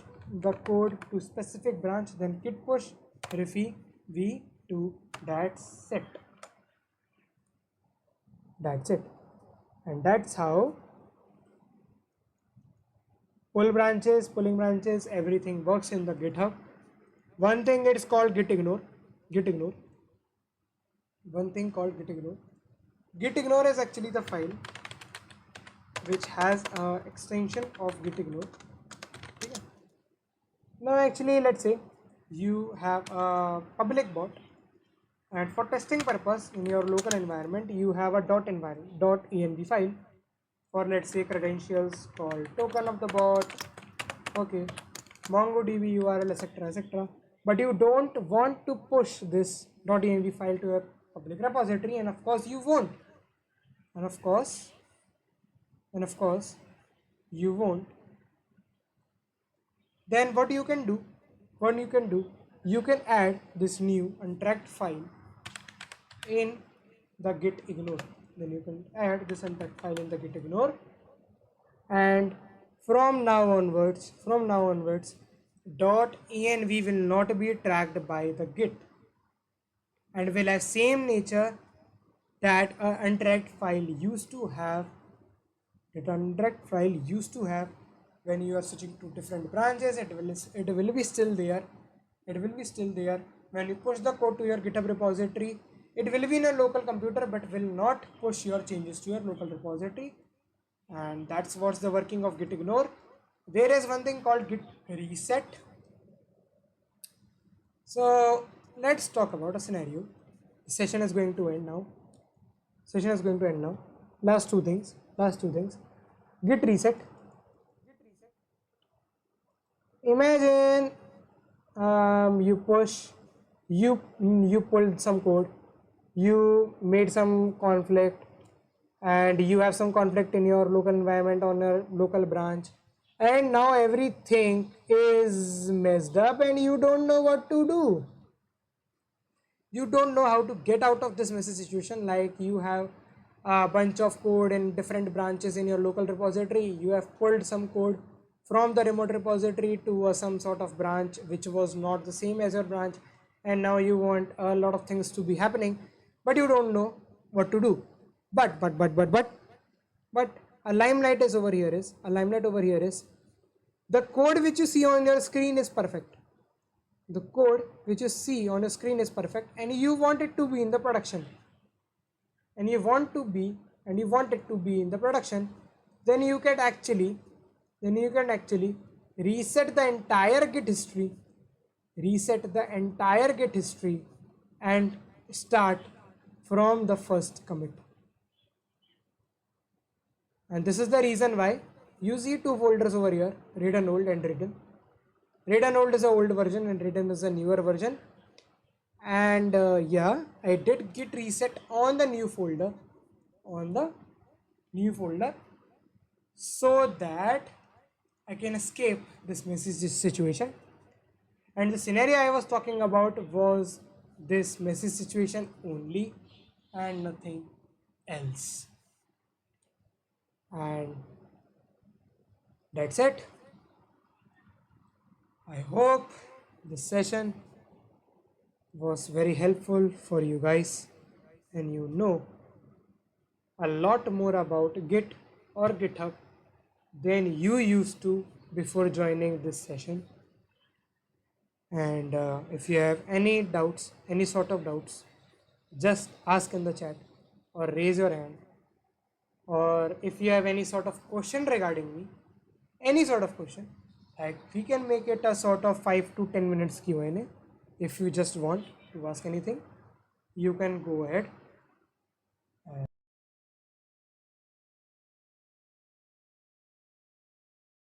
the code to specific branch, then git push Riffy v2. That's it. That's it. And that's how pulling branches, everything works in the GitHub. One thing it's called git ignore. One thing called git ignore. Git ignore is actually the file which has an extension of git ignore. Okay. Now actually let's say you have a public bot and for testing purpose in your local environment you have a .env file for let's say credentials called token of the bot, okay, MongoDB URL, etc. But you don't want to push this .env file to your public repository, and of course you won't. And of course you won't. Then what you can do, you can add this new untracked file in the git ignore. Then you can add this untracked file in the git ignore, and from now onwards .env will not be tracked by the git and will have same nature that an untracked file used to have. When you are switching to different branches, it will be still there. When you push the code to your GitHub repository, it will be in a local computer but will not push your changes to your local repository. And that's what's the working of git ignore. There is one thing called git reset. So let's talk about a scenario. The session is going to end now. Last two things. Git reset. Imagine you pulled some code, you made some conflict, and you have some conflict in your local environment on your local branch, and now everything is messed up and you don't know what to do. You don't know how to get out of this messy situation. Like you have a bunch of code in different branches in your local repository. You have pulled some code from the remote repository to some sort of branch which was not the same as your branch, and now you want a lot of things to be happening but you don't know what to do. But a limelight over here is the code which you see on your screen is perfect. And you want it to be in the production, then you can actually reset the entire git history and start from the first commit. And this is the reason why you see two folders over here, read and old and written. Read and old is the old version and written is the newer version. And yeah, I did git reset on the new folder, so that I can escape this messy situation. And the scenario I was talking about was this messy situation only and nothing else. And that's it. I hope this session was very helpful for you guys and you know a lot more about Git or GitHub than you used to before joining this session. And if you have any doubts, any sort of doubts, just ask in the chat or raise your hand. Or if you have any sort of question regarding me, any sort of question, like we can make it a sort of 5 to 10 minutes Q&A. If you just want to ask anything, you can go ahead.